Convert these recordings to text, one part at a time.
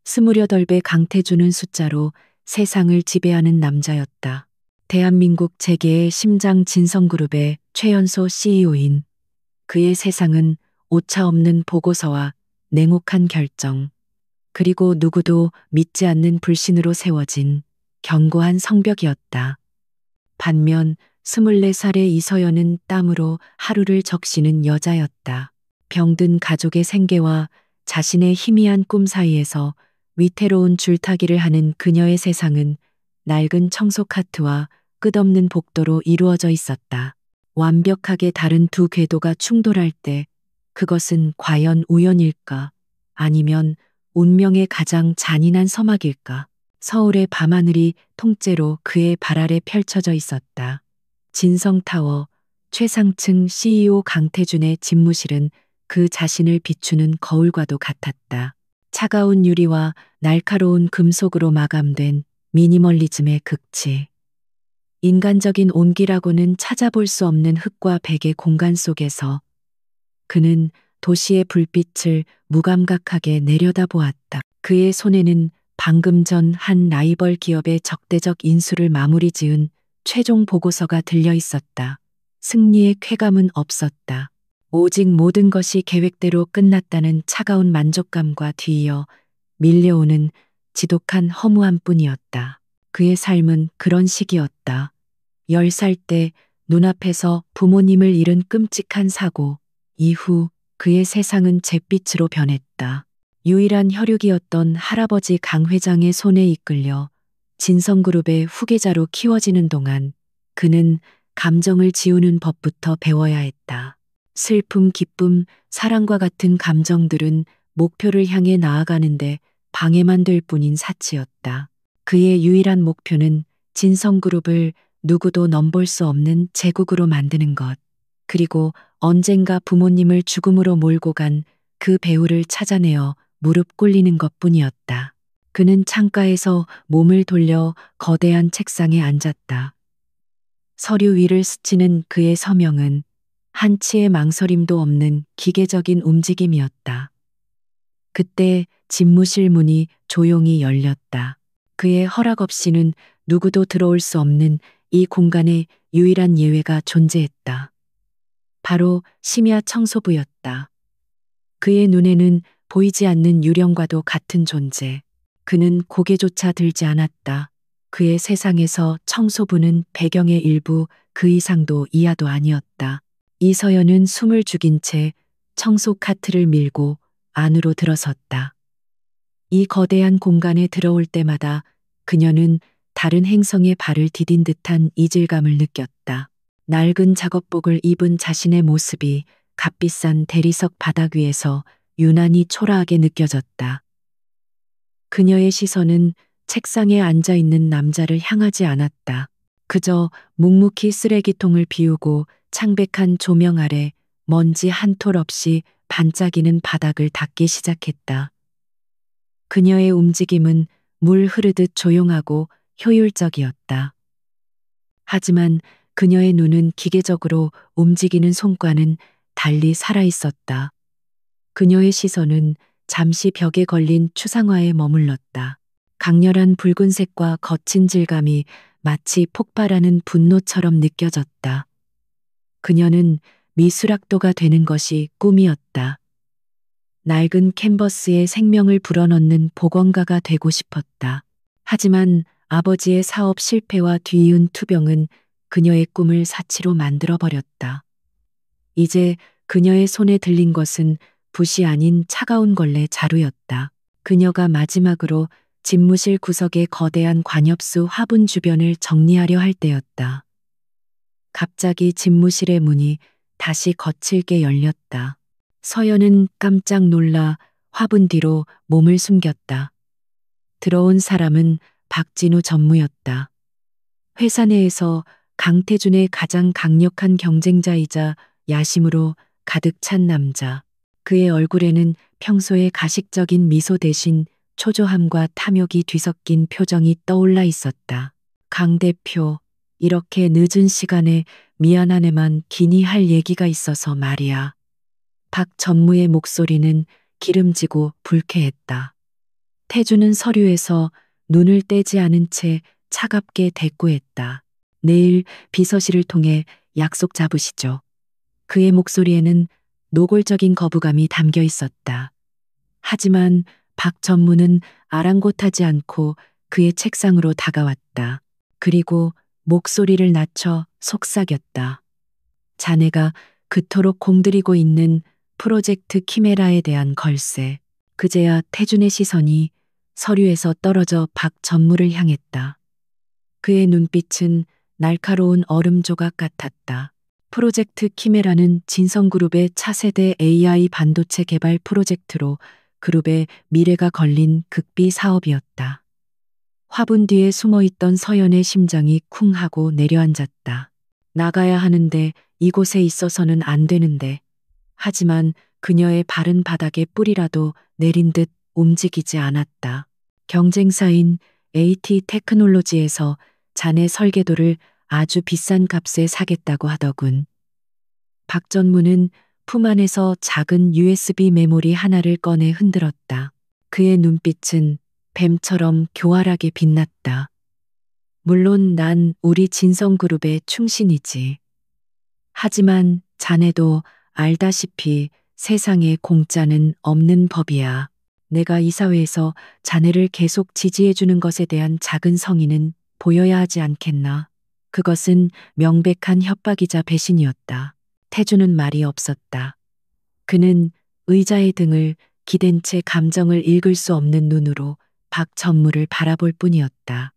28배 강태준은 숫자로 세상을 지배하는 남자였다. 대한민국 재계의 심장 진성그룹의 최연소 CEO인 그의 세상은 오차없는 보고서와 냉혹한 결정, 그리고 누구도 믿지 않는 불신으로 세워진 견고한 성벽이었다. 반면 24살의 이서연은 땀으로 하루를 적시는 여자였다. 병든 가족의 생계와 자신의 희미한 꿈 사이에서 위태로운 줄타기를 하는 그녀의 세상은 낡은 청소 카트와 끝없는 복도로 이루어져 있었다. 완벽하게 다른 두 궤도가 충돌할 때 그것은 과연 우연일까? 아니면 운명의 가장 잔인한 서막일까? 서울의 밤하늘이 통째로 그의 발 아래 펼쳐져 있었다. 진성타워 최상층 CEO 강태준의 집무실은 그 자신을 비추는 거울과도 같았다. 차가운 유리와 날카로운 금속으로 마감된 미니멀리즘의 극치. 인간적인 온기라고는 찾아볼 수 없는 흙과 백의 공간 속에서 그는 도시의 불빛을 무감각하게 내려다보았다. 그의 손에는 방금 전 한 라이벌 기업의 적대적 인수를 마무리 지은 최종 보고서가 들려 있었다. 승리의 쾌감은 없었다. 오직 모든 것이 계획대로 끝났다는 차가운 만족감과 뒤이어 밀려오는 지독한 허무함 뿐이었다. 그의 삶은 그런 식이었다. 10살 때 눈앞에서 부모님을 잃은 끔찍한 사고, 이후 그의 세상은 잿빛으로 변했다. 유일한 혈육이었던 할아버지 강 회장의 손에 이끌려 진성그룹의 후계자로 키워지는 동안 그는 감정을 지우는 법부터 배워야 했다. 슬픔, 기쁨, 사랑과 같은 감정들은 목표를 향해 나아가는데 방해만 될 뿐인 사치였다. 그의 유일한 목표는 진성그룹을 누구도 넘볼 수 없는 제국으로 만드는 것, 그리고 언젠가 부모님을 죽음으로 몰고 간 그 배우를 찾아내어 무릎 꿇리는 것 뿐이었다. 그는 창가에서 몸을 돌려 거대한 책상에 앉았다. 서류 위를 스치는 그의 서명은 한치의 망설임도 없는 기계적인 움직임이었다. 그때 집무실 문이 조용히 열렸다. 그의 허락 없이는 누구도 들어올 수 없는 이 공간에 유일한 예외가 존재했다. 바로 심야 청소부였다. 그의 눈에는 보이지 않는 유령과도 같은 존재. 그는 고개조차 들지 않았다. 그의 세상에서 청소부는 배경의 일부, 그 이상도 이하도 아니었다. 이서연은 숨을 죽인 채 청소 카트를 밀고 안으로 들어섰다. 이 거대한 공간에 들어올 때마다 그녀는 다른 행성에 발을 디딘 듯한 이질감을 느꼈다. 낡은 작업복을 입은 자신의 모습이 값비싼 대리석 바닥 위에서 유난히 초라하게 느껴졌다. 그녀의 시선은 책상에 앉아 있는 남자를 향하지 않았다. 그저 묵묵히 쓰레기통을 비우고 창백한 조명 아래 먼지 한 톨 없이 반짝이는 바닥을 닦기 시작했다. 그녀의 움직임은 물 흐르듯 조용하고 효율적이었다. 하지만 그녀의 눈은 기계적으로 움직이는 손과는 달리 살아있었다. 그녀의 시선은 잠시 벽에 걸린 추상화에 머물렀다. 강렬한 붉은색과 거친 질감이 마치 폭발하는 분노처럼 느껴졌다. 그녀는 미술학도가 되는 것이 꿈이었다. 낡은 캔버스에 생명을 불어넣는 복원가가 되고 싶었다. 하지만 아버지의 사업 실패와 뒤이은 투병은 그녀의 꿈을 사치로 만들어버렸다. 이제 그녀의 손에 들린 것은 붓이 아닌 차가운 걸레 자루였다. 그녀가 마지막으로 집무실 구석의 거대한 관엽수 화분 주변을 정리하려 할 때였다. 갑자기 집무실의 문이 다시 거칠게 열렸다. 서연은 깜짝 놀라 화분 뒤로 몸을 숨겼다. 들어온 사람은 박진우 전무였다. 회사 내에서 강태준의 가장 강력한 경쟁자이자 야심으로 가득 찬 남자. 그의 얼굴에는 평소의 가식적인 미소 대신 초조함과 탐욕이 뒤섞인 표정이 떠올라 있었다. 강 대표, 이렇게 늦은 시간에 미안하네만 기니 할 얘기가 있어서 말이야. 박 전무의 목소리는 기름지고 불쾌했다. 태주는 서류에서 눈을 떼지 않은 채 차갑게 대꾸했다. 내일 비서실을 통해 약속 잡으시죠. 그의 목소리에는 노골적인 거부감이 담겨 있었다. 하지만 박 전무는 아랑곳하지 않고 그의 책상으로 다가왔다. 그리고 목소리를 낮춰 속삭였다. 자네가 그토록 공들이고 있는 프로젝트 키메라에 대한 걸세. 그제야 태준의 시선이 서류에서 떨어져 박 전무를 향했다. 그의 눈빛은 날카로운 얼음 조각 같았다. 프로젝트 키메라는 진성그룹의 차세대 AI 반도체 개발 프로젝트로 그룹의 미래가 걸린 극비 사업이었다. 화분 뒤에 숨어있던 서연의 심장이 쿵 하고 내려앉았다. 나가야 하는데 이곳에 있어서는 안 되는데. 하지만 그녀의 발은 바닥에 뿌리라도 내린 듯 움직이지 않았다. 경쟁사인 AT 테크놀로지에서 자네 설계도를 아주 비싼 값에 사겠다고 하더군. 박 전무는 품 안에서 작은 USB 메모리 하나를 꺼내 흔들었다. 그의 눈빛은 뱀처럼 교활하게 빛났다. 물론 난 우리 진성그룹의 충신이지. 하지만 자네도 알다시피 세상에 공짜는 없는 법이야. 내가 이사회에서 자네를 계속 지지해주는 것에 대한 작은 성의는 보여야 하지 않겠나. 그것은 명백한 협박이자 배신이었다. 태주는 말이 없었다. 그는 의자의 등을 기댄 채 감정을 읽을 수 없는 눈으로 박 전무를 바라볼 뿐이었다.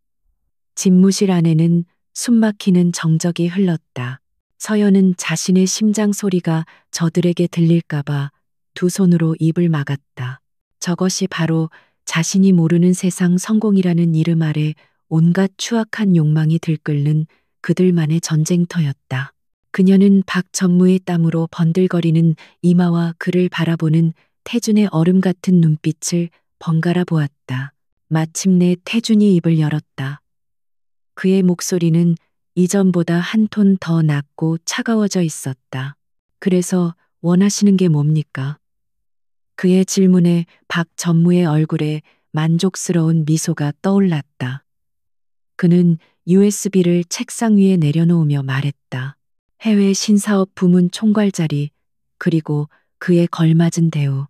집무실 안에는 숨막히는 정적이 흘렀다. 서연은 자신의 심장 소리가 저들에게 들릴까봐 두 손으로 입을 막았다. 저것이 바로 자신이 모르는 세상 성공이라는 이름 아래 온갖 추악한 욕망이 들끓는 그들만의 전쟁터였다. 그녀는 박 전무의 땀으로 번들거리는 이마와 그를 바라보는 태준의 얼음 같은 눈빛을 번갈아 보았다. 마침내 태준이 입을 열었다. 그의 목소리는 이전보다 한 톤 더 낮고 차가워져 있었다. 그래서 원하시는 게 뭡니까? 그의 질문에 박 전무의 얼굴에 만족스러운 미소가 떠올랐다. 그는 USB를 책상 위에 내려놓으며 말했다. 해외 신사업 부문 총괄 자리, 그리고 그에 걸맞은 대우.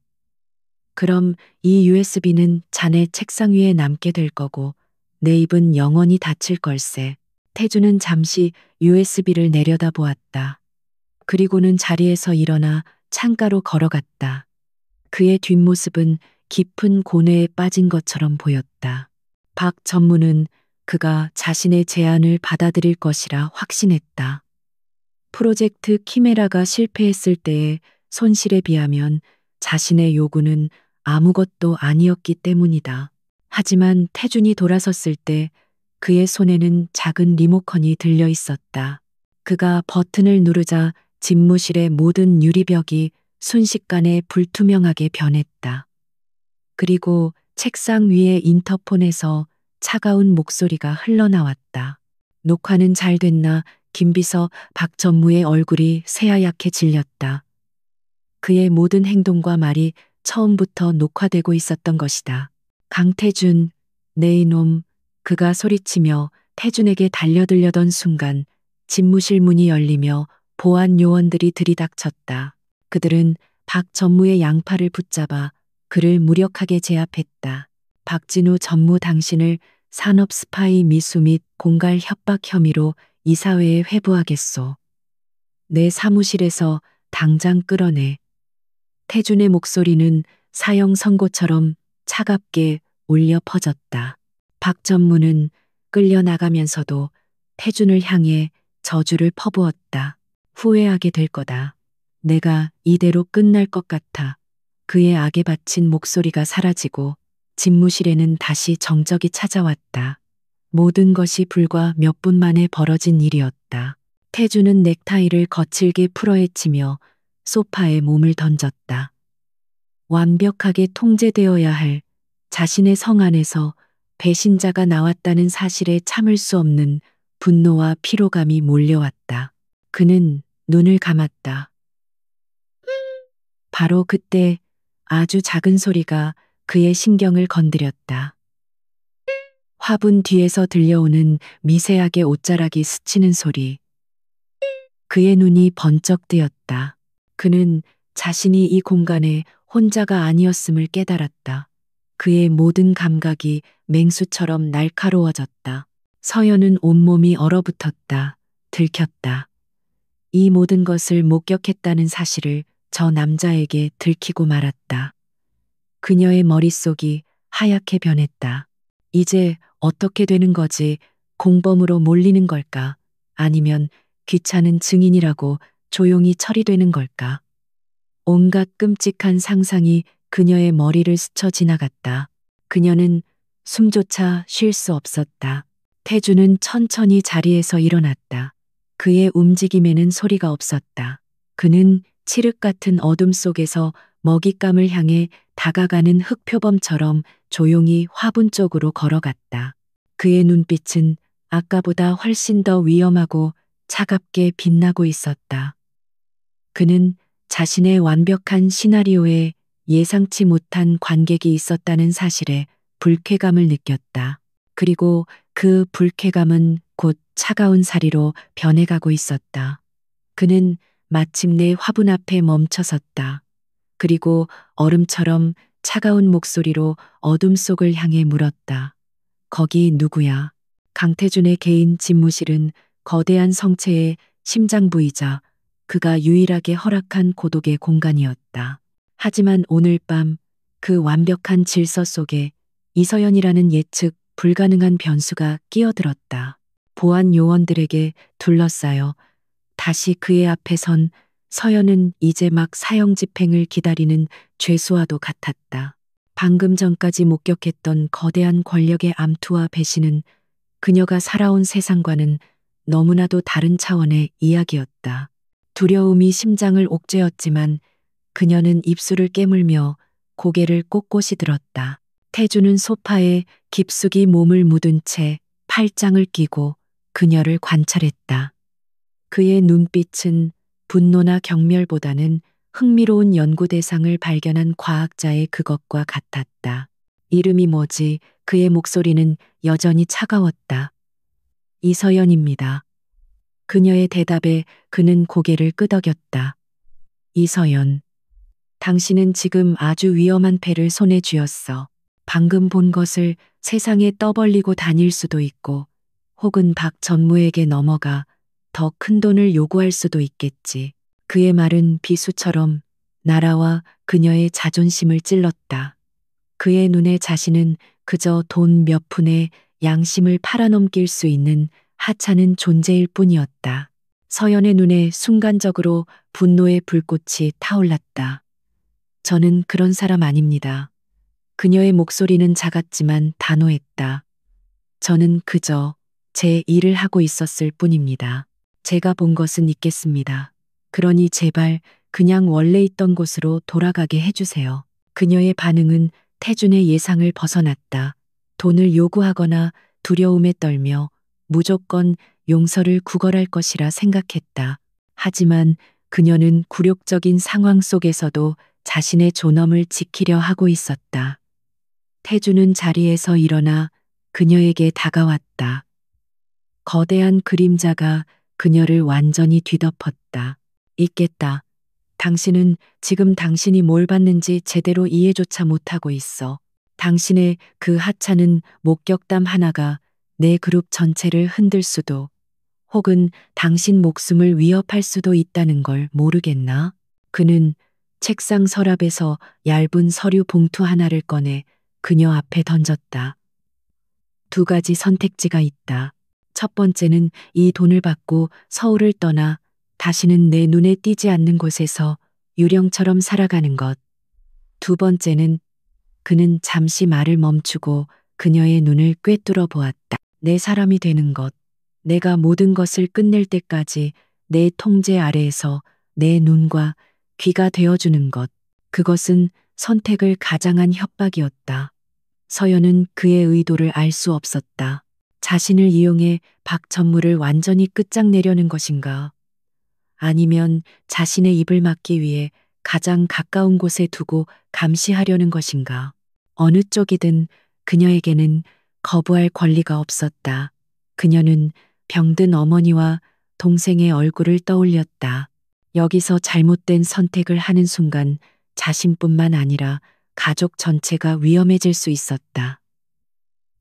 그럼 이 USB는 자네 책상 위에 남게 될 거고 내 입은 영원히 닫힐 걸세. 태주는 잠시 USB를 내려다보았다. 그리고는 자리에서 일어나 창가로 걸어갔다. 그의 뒷모습은 깊은 고뇌에 빠진 것처럼 보였다. 박 전무는 그가 자신의 제안을 받아들일 것이라 확신했다. 프로젝트 키메라가 실패했을 때의 손실에 비하면 자신의 요구는 아무것도 아니었기 때문이다. 하지만 태준이 돌아섰을 때 그의 손에는 작은 리모컨이 들려 있었다. 그가 버튼을 누르자 집무실의 모든 유리벽이 순식간에 불투명하게 변했다. 그리고 책상 위의 인터폰에서 차가운 목소리가 흘러나왔다. 녹화는 잘 됐나? 김비서 박 전무의 얼굴이 새하얗게 질렸다. 그의 모든 행동과 말이 처음부터 녹화되고 있었던 것이다. 강태준, 내 이놈, 그가 소리치며 태준에게 달려들려던 순간 집무실 문이 열리며 보안 요원들이 들이닥쳤다. 그들은 박 전무의 양팔을 붙잡아 그를 무력하게 제압했다. 박진우 전무 당신을 산업 스파이 미수 및 공갈 협박 혐의로 이사회에 회부하겠소. 내 사무실에서 당장 끌어내. 태준의 목소리는 사형 선고처럼 차갑게 울려 퍼졌다. 박 전무는 끌려나가면서도 태준을 향해 저주를 퍼부었다. 후회하게 될 거다. 내가 이대로 끝날 것 같아. 그의 악에 바친 목소리가 사라지고 집무실에는 다시 정적이 찾아왔다. 모든 것이 불과 몇 분 만에 벌어진 일이었다. 태주는 넥타이를 거칠게 풀어헤치며 소파에 몸을 던졌다. 완벽하게 통제되어야 할 자신의 성 안에서 배신자가 나왔다는 사실에 참을 수 없는 분노와 피로감이 몰려왔다. 그는 눈을 감았다. 바로 그때 아주 작은 소리가 그의 신경을 건드렸다. 화분 뒤에서 들려오는 미세하게 옷자락이 스치는 소리. 그의 눈이 번쩍 뜨였다. 그는 자신이 이 공간에 혼자가 아니었음을 깨달았다. 그의 모든 감각이 맹수처럼 날카로워졌다. 서연은 온몸이 얼어붙었다. 들켰다. 이 모든 것을 목격했다는 사실을 저 남자에게 들키고 말았다. 그녀의 머릿속이 하얗게 변했다. 이제 어떻게 되는 거지? 공범으로 몰리는 걸까? 아니면 귀찮은 증인이라고 조용히 처리되는 걸까? 온갖 끔찍한 상상이 그녀의 머리를 스쳐 지나갔다. 그녀는 숨조차 쉴 수 없었다. 태주는 천천히 자리에서 일어났다. 그의 움직임에는 소리가 없었다. 그는 칠흑 같은 어둠 속에서 먹잇감을 향해 다가가는 흑표범처럼 조용히 화분 쪽으로 걸어갔다. 그의 눈빛은 아까보다 훨씬 더 위험하고 차갑게 빛나고 있었다. 그는 자신의 완벽한 시나리오에 예상치 못한 관객이 있었다는 사실에 불쾌감을 느꼈다. 그리고 그 불쾌감은 곧 차가운 사리로 변해가고 있었다. 그는 마침내 화분 앞에 멈춰섰다. 그리고 얼음처럼 차가운 목소리로 어둠 속을 향해 물었다. 거기 누구야? 강태준의 개인 집무실은 거대한 성체의 심장부이자 그가 유일하게 허락한 고독의 공간이었다. 하지만 오늘 밤 그 완벽한 질서 속에 이서연이라는 예측 불가능한 변수가 끼어들었다. 보안 요원들에게 둘러싸여 다시 그의 앞에 선 서연은 이제 막 사형 집행을 기다리는 죄수와도 같았다. 방금 전까지 목격했던 거대한 권력의 암투와 배신은 그녀가 살아온 세상과는 너무나도 다른 차원의 이야기였다. 두려움이 심장을 옥죄었지만 그녀는 입술을 깨물며 고개를 꼿꼿이 들었다. 태주는 소파에 깊숙이 몸을 묻은 채 팔짱을 끼고 그녀를 관찰했다. 그의 눈빛은 분노나 경멸보다는 흥미로운 연구 대상을 발견한 과학자의 그것과 같았다. 이름이 뭐지? 그의 목소리는 여전히 차가웠다. 이서연입니다. 그녀의 대답에 그는 고개를 끄덕였다. 이서연. 당신은 지금 아주 위험한 패를 손에 쥐었어. 방금 본 것을 세상에 떠벌리고 다닐 수도 있고, 혹은 박 전무에게 넘어가 더 큰 돈을 요구할 수도 있겠지. 그의 말은 비수처럼 나라와 그녀의 자존심을 찔렀다. 그의 눈에 자신은 그저 돈 몇 푼에 양심을 팔아넘길 수 있는 하찮은 존재일 뿐이었다. 서연의 눈에 순간적으로 분노의 불꽃이 타올랐다. 저는 그런 사람 아닙니다. 그녀의 목소리는 작았지만 단호했다. 저는 그저 제 일을 하고 있었을 뿐입니다. 제가 본 것은 있겠습니다. 그러니 제발 그냥 원래 있던 곳으로 돌아가게 해주세요. 그녀의 반응은 태준의 예상을 벗어났다. 돈을 요구하거나 두려움에 떨며 무조건 용서를 구걸할 것이라 생각했다. 하지만 그녀는 굴욕적인 상황 속에서도 자신의 존엄을 지키려 하고 있었다. 태주는 자리에서 일어나 그녀에게 다가왔다. 거대한 그림자가 그녀를 완전히 뒤덮었다. 있겠다. 당신은 지금 당신이 뭘 받는지 제대로 이해조차 못하고 있어. 당신의 그 하찮은 목격담 하나가 내 그룹 전체를 흔들 수도, 혹은 당신 목숨을 위협할 수도 있다는 걸 모르겠나? 그는 책상 서랍에서 얇은 서류 봉투 하나를 꺼내 그녀 앞에 던졌다. 두 가지 선택지가 있다. 첫 번째는 이 돈을 받고 서울을 떠나 다시는 내 눈에 띄지 않는 곳에서 유령처럼 살아가는 것. 두 번째는 그는 잠시 말을 멈추고 그녀의 눈을 꿰뚫어 보았다. 내 사람이 되는 것. 내가 모든 것을 끝낼 때까지 내 통제 아래에서 내 눈과 귀가 되어주는 것. 그것은 선택을 가장한 협박이었다. 서연은 그의 의도를 알 수 없었다. 자신을 이용해 박전무를 완전히 끝장내려는 것인가? 아니면 자신의 입을 막기 위해 가장 가까운 곳에 두고 감시하려는 것인가? 어느 쪽이든 그녀에게는 거부할 권리가 없었다. 그녀는 병든 어머니와 동생의 얼굴을 떠올렸다. 여기서 잘못된 선택을 하는 순간 자신뿐만 아니라 가족 전체가 위험해질 수 있었다.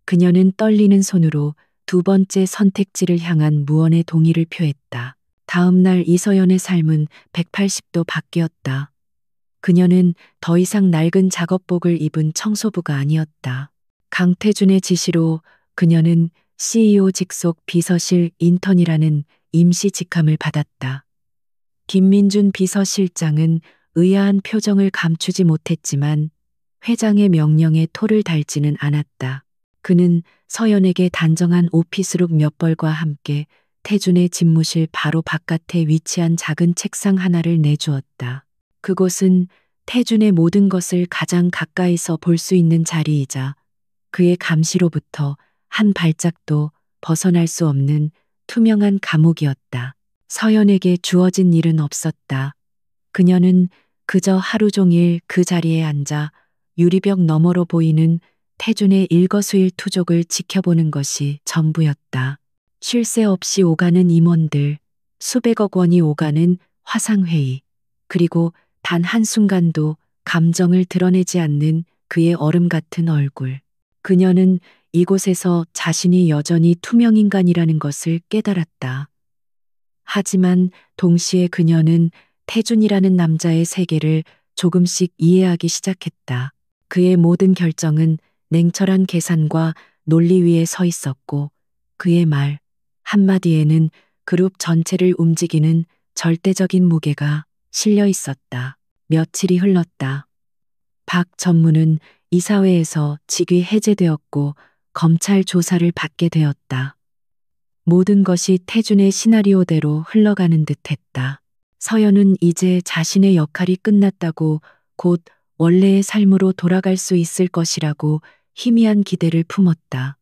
그녀는 떨리는 손으로 두 번째 선택지를 향한 무언의 동의를 표했다. 다음 날 이서연의 삶은 180도 바뀌었다. 그녀는 더 이상 낡은 작업복을 입은 청소부가 아니었다. 강태준의 지시로 그녀는 CEO 직속 비서실 인턴이라는 임시 직함을 받았다. 김민준 비서실장은 의아한 표정을 감추지 못했지만 회장의 명령에 토를 달지는 않았다. 그는 서연에게 단정한 오피스룩 몇 벌과 함께 태준의 집무실 바로 바깥에 위치한 작은 책상 하나를 내주었다. 그곳은 태준의 모든 것을 가장 가까이서 볼 수 있는 자리이자 그의 감시로부터 한 발짝도 벗어날 수 없는 투명한 감옥이었다. 서연에게 주어진 일은 없었다. 그녀는 그저 하루 종일 그 자리에 앉아 유리벽 너머로 보이는 태준의 일거수일투족을 지켜보는 것이 전부였다. 쉴 새 없이 오가는 임원들, 수백억 원이 오가는 화상회의, 그리고 단 한순간도 감정을 드러내지 않는 그의 얼음 같은 얼굴. 그녀는 이곳에서 자신이 여전히 투명인간이라는 것을 깨달았다. 하지만 동시에 그녀는 태준이라는 남자의 세계를 조금씩 이해하기 시작했다. 그의 모든 결정은 냉철한 계산과 논리 위에 서 있었고 그의 말 한마디에는 그룹 전체를 움직이는 절대적인 무게가 실려 있었다. 며칠이 흘렀다. 박 전무는 이사회에서 직위 해제되었고 검찰 조사를 받게 되었다. 모든 것이 태준의 시나리오대로 흘러가는 듯 했다. 서연은 이제 자신의 역할이 끝났다고 곧 원래의 삶으로 돌아갈 수 있을 것이라고 희미한 기대를 품었다.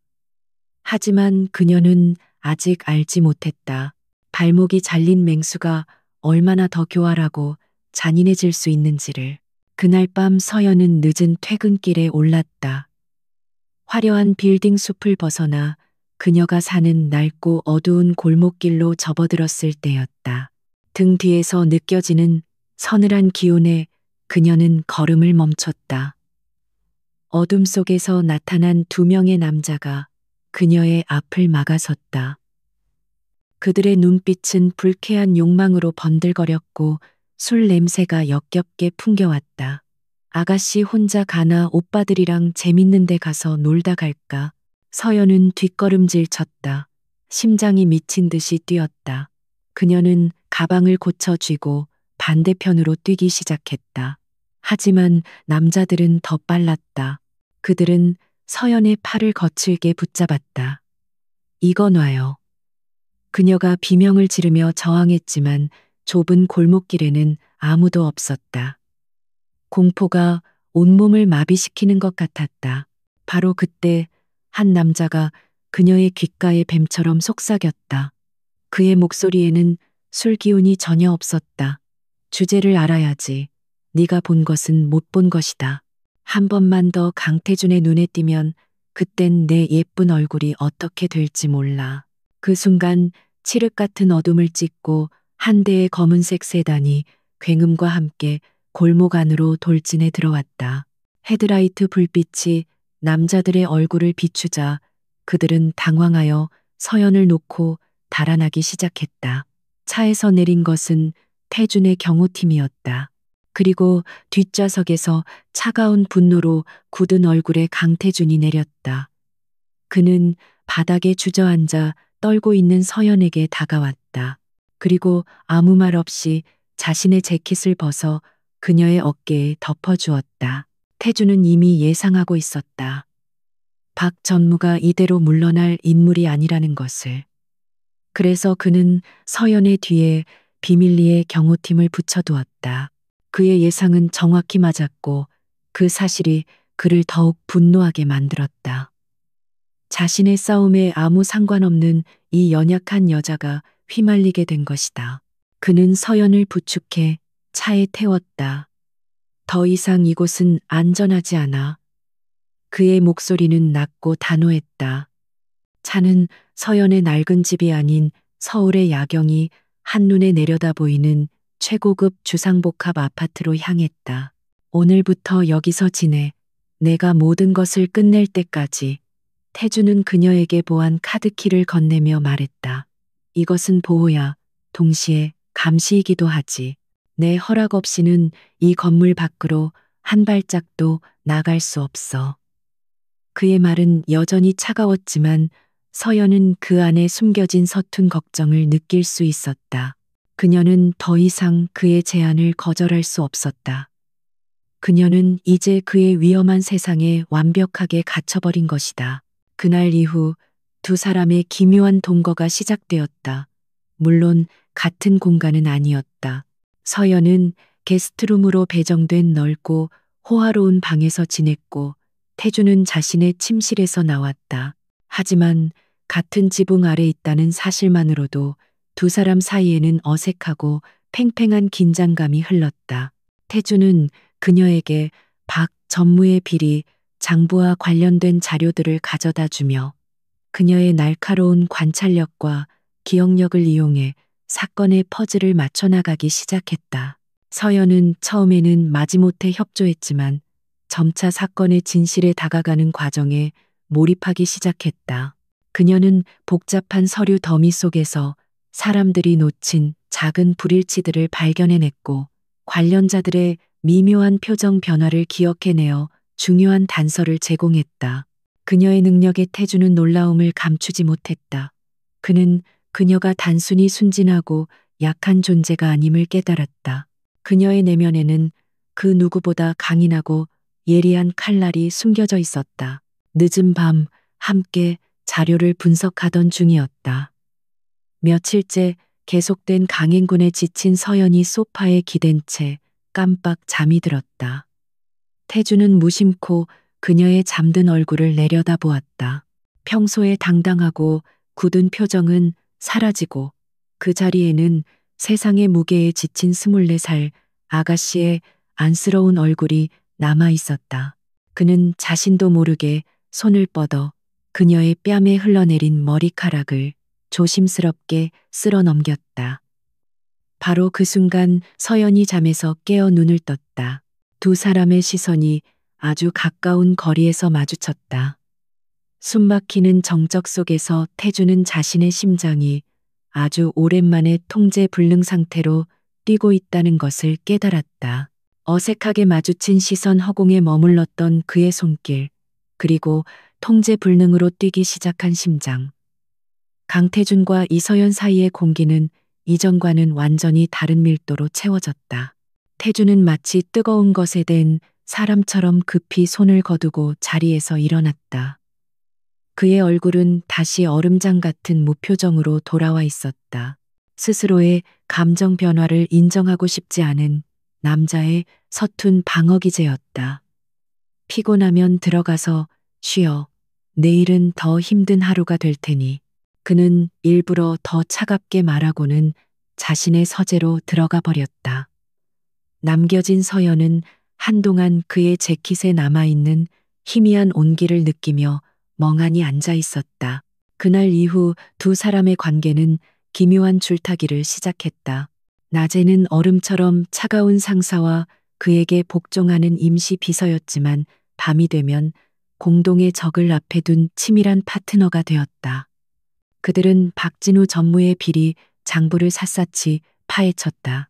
하지만 그녀는 아직 알지 못했다. 발목이 잘린 맹수가 얼마나 더 교활하고 잔인해질 수 있는지를. 그날 밤 서연은 늦은 퇴근길에 올랐다. 화려한 빌딩 숲을 벗어나 그녀가 사는 낡고 어두운 골목길로 접어들었을 때였다. 등 뒤에서 느껴지는 서늘한 기운에 그녀는 걸음을 멈췄다. 어둠 속에서 나타난 두 명의 남자가 그녀의 앞을 막아섰다. 그들의 눈빛은 불쾌한 욕망으로 번들거렸고 술 냄새가 역겹게 풍겨왔다. 아가씨 혼자 가나 오빠들이랑 재밌는 데 가서 놀다 갈까? 서연은 뒷걸음질 쳤다. 심장이 미친 듯이 뛰었다. 그녀는 가방을 고쳐 쥐고 반대편으로 뛰기 시작했다. 하지만 남자들은 더 빨랐다. 그들은 서연의 팔을 거칠게 붙잡았다. 이거 놔요. 그녀가 비명을 지르며 저항했지만 좁은 골목길에는 아무도 없었다. 공포가 온몸을 마비시키는 것 같았다. 바로 그때 한 남자가 그녀의 귓가에 뱀처럼 속삭였다. 그의 목소리에는 술 기운이 전혀 없었다. 주제를 알아야지. 네가 본 것은 못 본 것이다. 한 번만 더 강태준의 눈에 띄면 그땐 내 예쁜 얼굴이 어떻게 될지 몰라. 그 순간 칠흑 같은 어둠을 찢고 한 대의 검은색 세단이 굉음과 함께 골목 안으로 돌진해 들어왔다. 헤드라이트 불빛이 남자들의 얼굴을 비추자 그들은 당황하여 서연을 놓고 달아나기 시작했다. 차에서 내린 것은 태준의 경호팀이었다. 그리고 뒷좌석에서 차가운 분노로 굳은 얼굴에 강태준이 내렸다. 그는 바닥에 주저앉아 떨고 있는 서연에게 다가왔다. 그리고 아무 말 없이 자신의 재킷을 벗어 그녀의 어깨에 덮어주었다. 태준은 이미 예상하고 있었다. 박 전무가 이대로 물러날 인물이 아니라는 것을. 그래서 그는 서연의 뒤에 비밀리에 경호팀을 붙여두었다. 그의 예상은 정확히 맞았고 그 사실이 그를 더욱 분노하게 만들었다. 자신의 싸움에 아무 상관없는 이 연약한 여자가 휘말리게 된 것이다. 그는 서연을 부축해 차에 태웠다. 더 이상 이곳은 안전하지 않아. 그의 목소리는 낮고 단호했다. 차는 서연의 낡은 집이 아닌 서울의 야경이 한눈에 내려다 보이는 최고급 주상복합 아파트로 향했다. 오늘부터 여기서 지내. 내가 모든 것을 끝낼 때까지. 태주는 그녀에게 보안 카드키를 건네며 말했다. 이것은 보호야. 동시에 감시이기도 하지. 내 허락 없이는 이 건물 밖으로 한 발짝도 나갈 수 없어. 그의 말은 여전히 차가웠지만 서연은 그 안에 숨겨진 서툰 걱정을 느낄 수 있었다. 그녀는 더 이상 그의 제안을 거절할 수 없었다. 그녀는 이제 그의 위험한 세상에 완벽하게 갇혀버린 것이다. 그날 이후 두 사람의 기묘한 동거가 시작되었다. 물론 같은 공간은 아니었다. 서연은 게스트룸으로 배정된 넓고 호화로운 방에서 지냈고 태주는 자신의 침실에서 나왔다. 하지만 같은 지붕 아래 있다는 사실만으로도 두 사람 사이에는 어색하고 팽팽한 긴장감이 흘렀다. 태주는 그녀에게 박 전무의 비리, 장부와 관련된 자료들을 가져다 주며 그녀의 날카로운 관찰력과 기억력을 이용해 사건의 퍼즐을 맞춰나가기 시작했다. 서연은 처음에는 마지못해 협조했지만 점차 사건의 진실에 다가가는 과정에 몰입하기 시작했다. 그녀는 복잡한 서류 더미 속에서 사람들이 놓친 작은 불일치들을 발견해냈고 관련자들의 미묘한 표정 변화를 기억해내어 중요한 단서를 제공했다. 그녀의 능력에 태주는 놀라움을 감추지 못했다. 그는 그녀가 단순히 순진하고 약한 존재가 아님을 깨달았다. 그녀의 내면에는 그 누구보다 강인하고 예리한 칼날이 숨겨져 있었다. 늦은 밤 함께 자료를 분석하던 중이었다. 며칠째 계속된 강행군에 지친 서연이 소파에 기댄 채 깜빡 잠이 들었다. 태주는 무심코 그녀의 잠든 얼굴을 내려다보았다. 평소에 당당하고 굳은 표정은 사라지고 그 자리에는 세상의 무게에 지친 24살 아가씨의 안쓰러운 얼굴이 남아 있었다. 그는 자신도 모르게 손을 뻗어 그녀의 뺨에 흘러내린 머리카락을 조심스럽게 쓸어 넘겼다. 바로 그 순간 서연이 잠에서 깨어 눈을 떴다. 두 사람의 시선이 아주 가까운 거리에서 마주쳤다. 숨막히는 정적 속에서 태주는 자신의 심장이 아주 오랜만에 통제 불능 상태로 뛰고 있다는 것을 깨달았다. 어색하게 마주친 시선 허공에 머물렀던 그의 손길, 그리고 통제 불능으로 뛰기 시작한 심장. 강태준과 이서연 사이의 공기는 이전과는 완전히 다른 밀도로 채워졌다. 태준은 마치 뜨거운 것에 댄 사람처럼 급히 손을 거두고 자리에서 일어났다. 그의 얼굴은 다시 얼음장 같은 무표정으로 돌아와 있었다. 스스로의 감정 변화를 인정하고 싶지 않은 남자의 서툰 방어 기제였다. 피곤하면 들어가서 쉬어. 내일은 더 힘든 하루가 될 테니. 그는 일부러 더 차갑게 말하고는 자신의 서재로 들어가 버렸다. 남겨진 서연은 한동안 그의 재킷에 남아있는 희미한 온기를 느끼며 멍하니 앉아 있었다. 그날 이후 두 사람의 관계는 기묘한 줄타기를 시작했다. 낮에는 얼음처럼 차가운 상사와 그에게 복종하는 임시 비서였지만 밤이 되면 공동의 적을 앞에 둔 치밀한 파트너가 되었다. 그들은 박진우 전무의 비리, 장부를 샅샅이 파헤쳤다.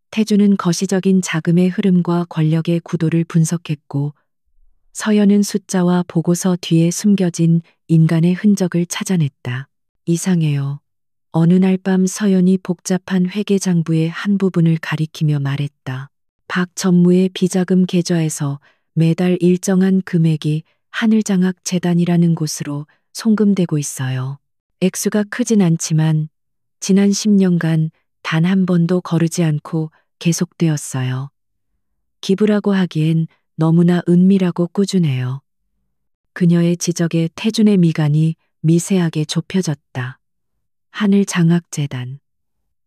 태주는 거시적인 자금의 흐름과 권력의 구도를 분석했고 서연은 숫자와 보고서 뒤에 숨겨진 인간의 흔적을 찾아냈다. 이상해요. 어느 날 밤 서연이 복잡한 회계장부의 한 부분을 가리키며 말했다. 박 전무의 비자금 계좌에서 매달 일정한 금액이 하늘장학 재단이라는 곳으로 송금되고 있어요. 액수가 크진 않지만 지난 10년간 단 한 번도 거르지 않고 계속되었어요. 기부라고 하기엔 너무나 은밀하고 꾸준해요. 그녀의 지적에 태준의 미간이 미세하게 좁혀졌다. 하늘장학재단.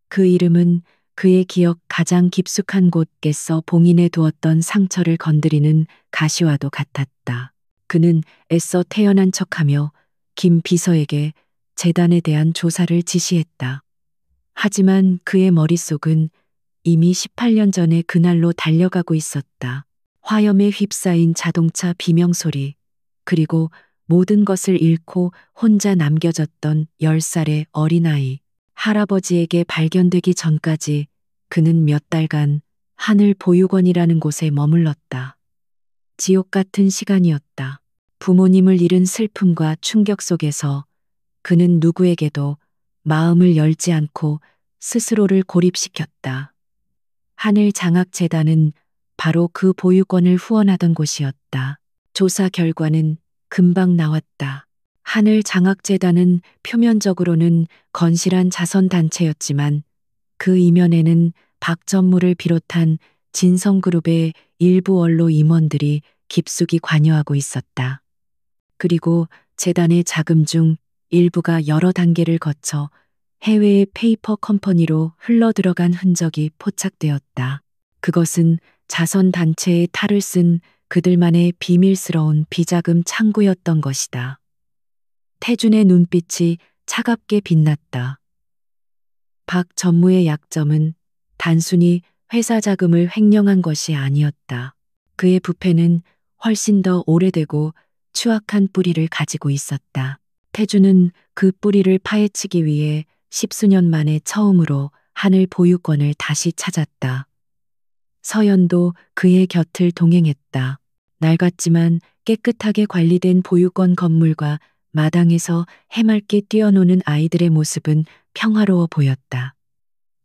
그 이름은 그의 기억 가장 깊숙한 곳에서 봉인해 두었던 상처를 건드리는 가시와도 같았다. 그는 애써 태연한 척하며 김 비서에게 재단에 대한 조사를 지시했다. 하지만 그의 머릿속은 이미 18년 전의 그날로 달려가고 있었다. 화염에 휩싸인 자동차 비명소리, 그리고 모든 것을 잃고 혼자 남겨졌던 10살의 어린아이. 할아버지에게 발견되기 전까지 그는 몇 달간 하늘 보육원이라는 곳에 머물렀다. 지옥 같은 시간이었다. 부모님을 잃은 슬픔과 충격 속에서 그는 누구에게도 마음을 열지 않고 스스로를 고립시켰다. 하늘장학재단은 바로 그 보육원을 후원하던 곳이었다. 조사 결과는 금방 나왔다. 하늘장학재단은 표면적으로는 건실한 자선단체였지만 그 이면에는 박전무를 비롯한 진성그룹의 일부 원로 임원들이 깊숙이 관여하고 있었다. 그리고 재단의 자금 중 일부가 여러 단계를 거쳐 해외의 페이퍼 컴퍼니로 흘러들어간 흔적이 포착되었다. 그것은 자선단체의 탈을 쓴 그들만의 비밀스러운 비자금 창구였던 것이다. 태준의 눈빛이 차갑게 빛났다. 박 전무의 약점은 단순히 회사 자금을 횡령한 것이 아니었다. 그의 부패는 훨씬 더 오래되고 추악한 뿌리를 가지고 있었다. 태준은 그 뿌리를 파헤치기 위해 10수년 만에 처음으로 하늘 보유권을 다시 찾았다. 서연도 그의 곁을 동행했다. 낡았지만 깨끗하게 관리된 보유권 건물과 마당에서 해맑게 뛰어노는 아이들의 모습은 평화로워 보였다.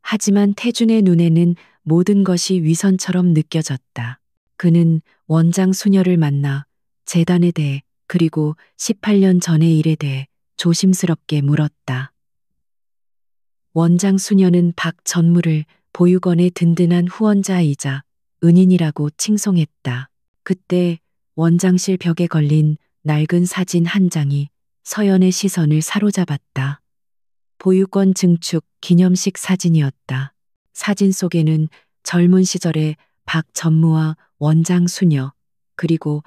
하지만 태준의 눈에는 모든 것이 위선처럼 느껴졌다. 그는 원장 수녀를 만나 재단에 대해 그리고 18년 전의 일에 대해 조심스럽게 물었다. 원장 수녀는 박 전무를 보육원의 든든한 후원자이자 은인이라고 칭송했다. 그때 원장실 벽에 걸린 낡은 사진 한 장이 서연의 시선을 사로잡았다. 보육원 증축 기념식 사진이었다. 사진 속에는 젊은 시절의 박 전무와 원장 수녀, 그리고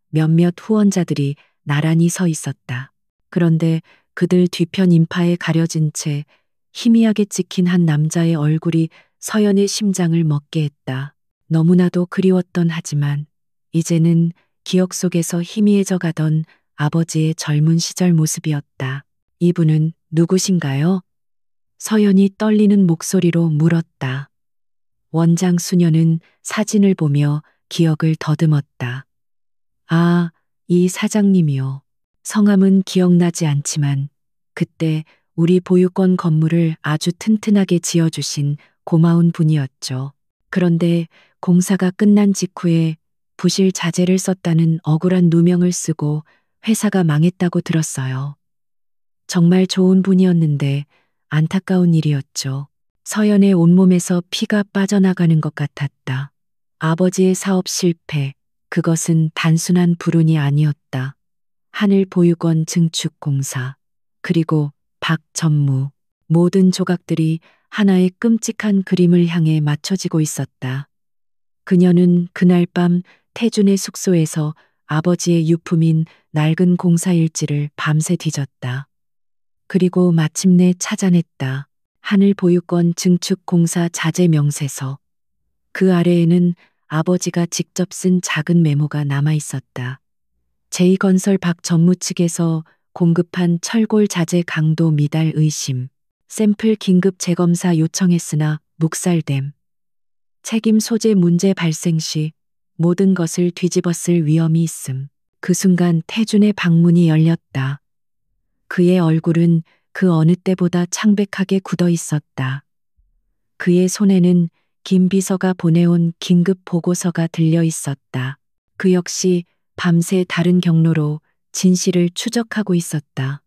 몇몇 후원자들이 나란히 서 있었다. 그런데 그들 뒤편 인파에 가려진 채 희미하게 찍힌 한 남자의 얼굴이 서연의 심장을 먹게 했다. 너무나도 그리웠던 하지만 이제는 기억 속에서 희미해져 가던 아버지의 젊은 시절 모습이었다. 이분은 누구신가요? 서연이 떨리는 목소리로 물었다. 원장 수녀는 사진을 보며 기억을 더듬었다. 아, 이 사장님이요. 성함은 기억나지 않지만 그때 우리 보육원 건물을 아주 튼튼하게 지어주신 고마운 분이었죠. 그런데 공사가 끝난 직후에 부실 자재를 썼다는 억울한 누명을 쓰고 회사가 망했다고 들었어요. 정말 좋은 분이었는데 안타까운 일이었죠. 서연의 온몸에서 피가 빠져나가는 것 같았다. 아버지의 사업 실패, 그것은 단순한 불운이 아니었다. 하늘보육원 증축공사, 그리고 박 전무, 모든 조각들이 하나의 끔찍한 그림을 향해 맞춰지고 있었다. 그녀는 그날 밤 태준의 숙소에서 아버지의 유품인 낡은 공사 일지를 밤새 뒤졌다. 그리고 마침내 찾아냈다. 하늘보육원 증축공사 자재 명세서. 그 아래에는 아버지가 직접 쓴 작은 메모가 남아 있었다. 제2건설 박 전무 측에서 공급한 철골 자재 강도 미달 의심. 샘플 긴급 재검사 요청했으나 묵살됨. 책임 소재 문제 발생 시 모든 것을 뒤집었을 위험이 있음. 그 순간 태준의 방문이 열렸다. 그의 얼굴은 그 어느 때보다 창백하게 굳어 있었다. 그의 손에는 김 비서가 보내온 긴급 보고서가 들려 있었다. 그 역시 밤새 다른 경로로 진실을 추적하고 있었다.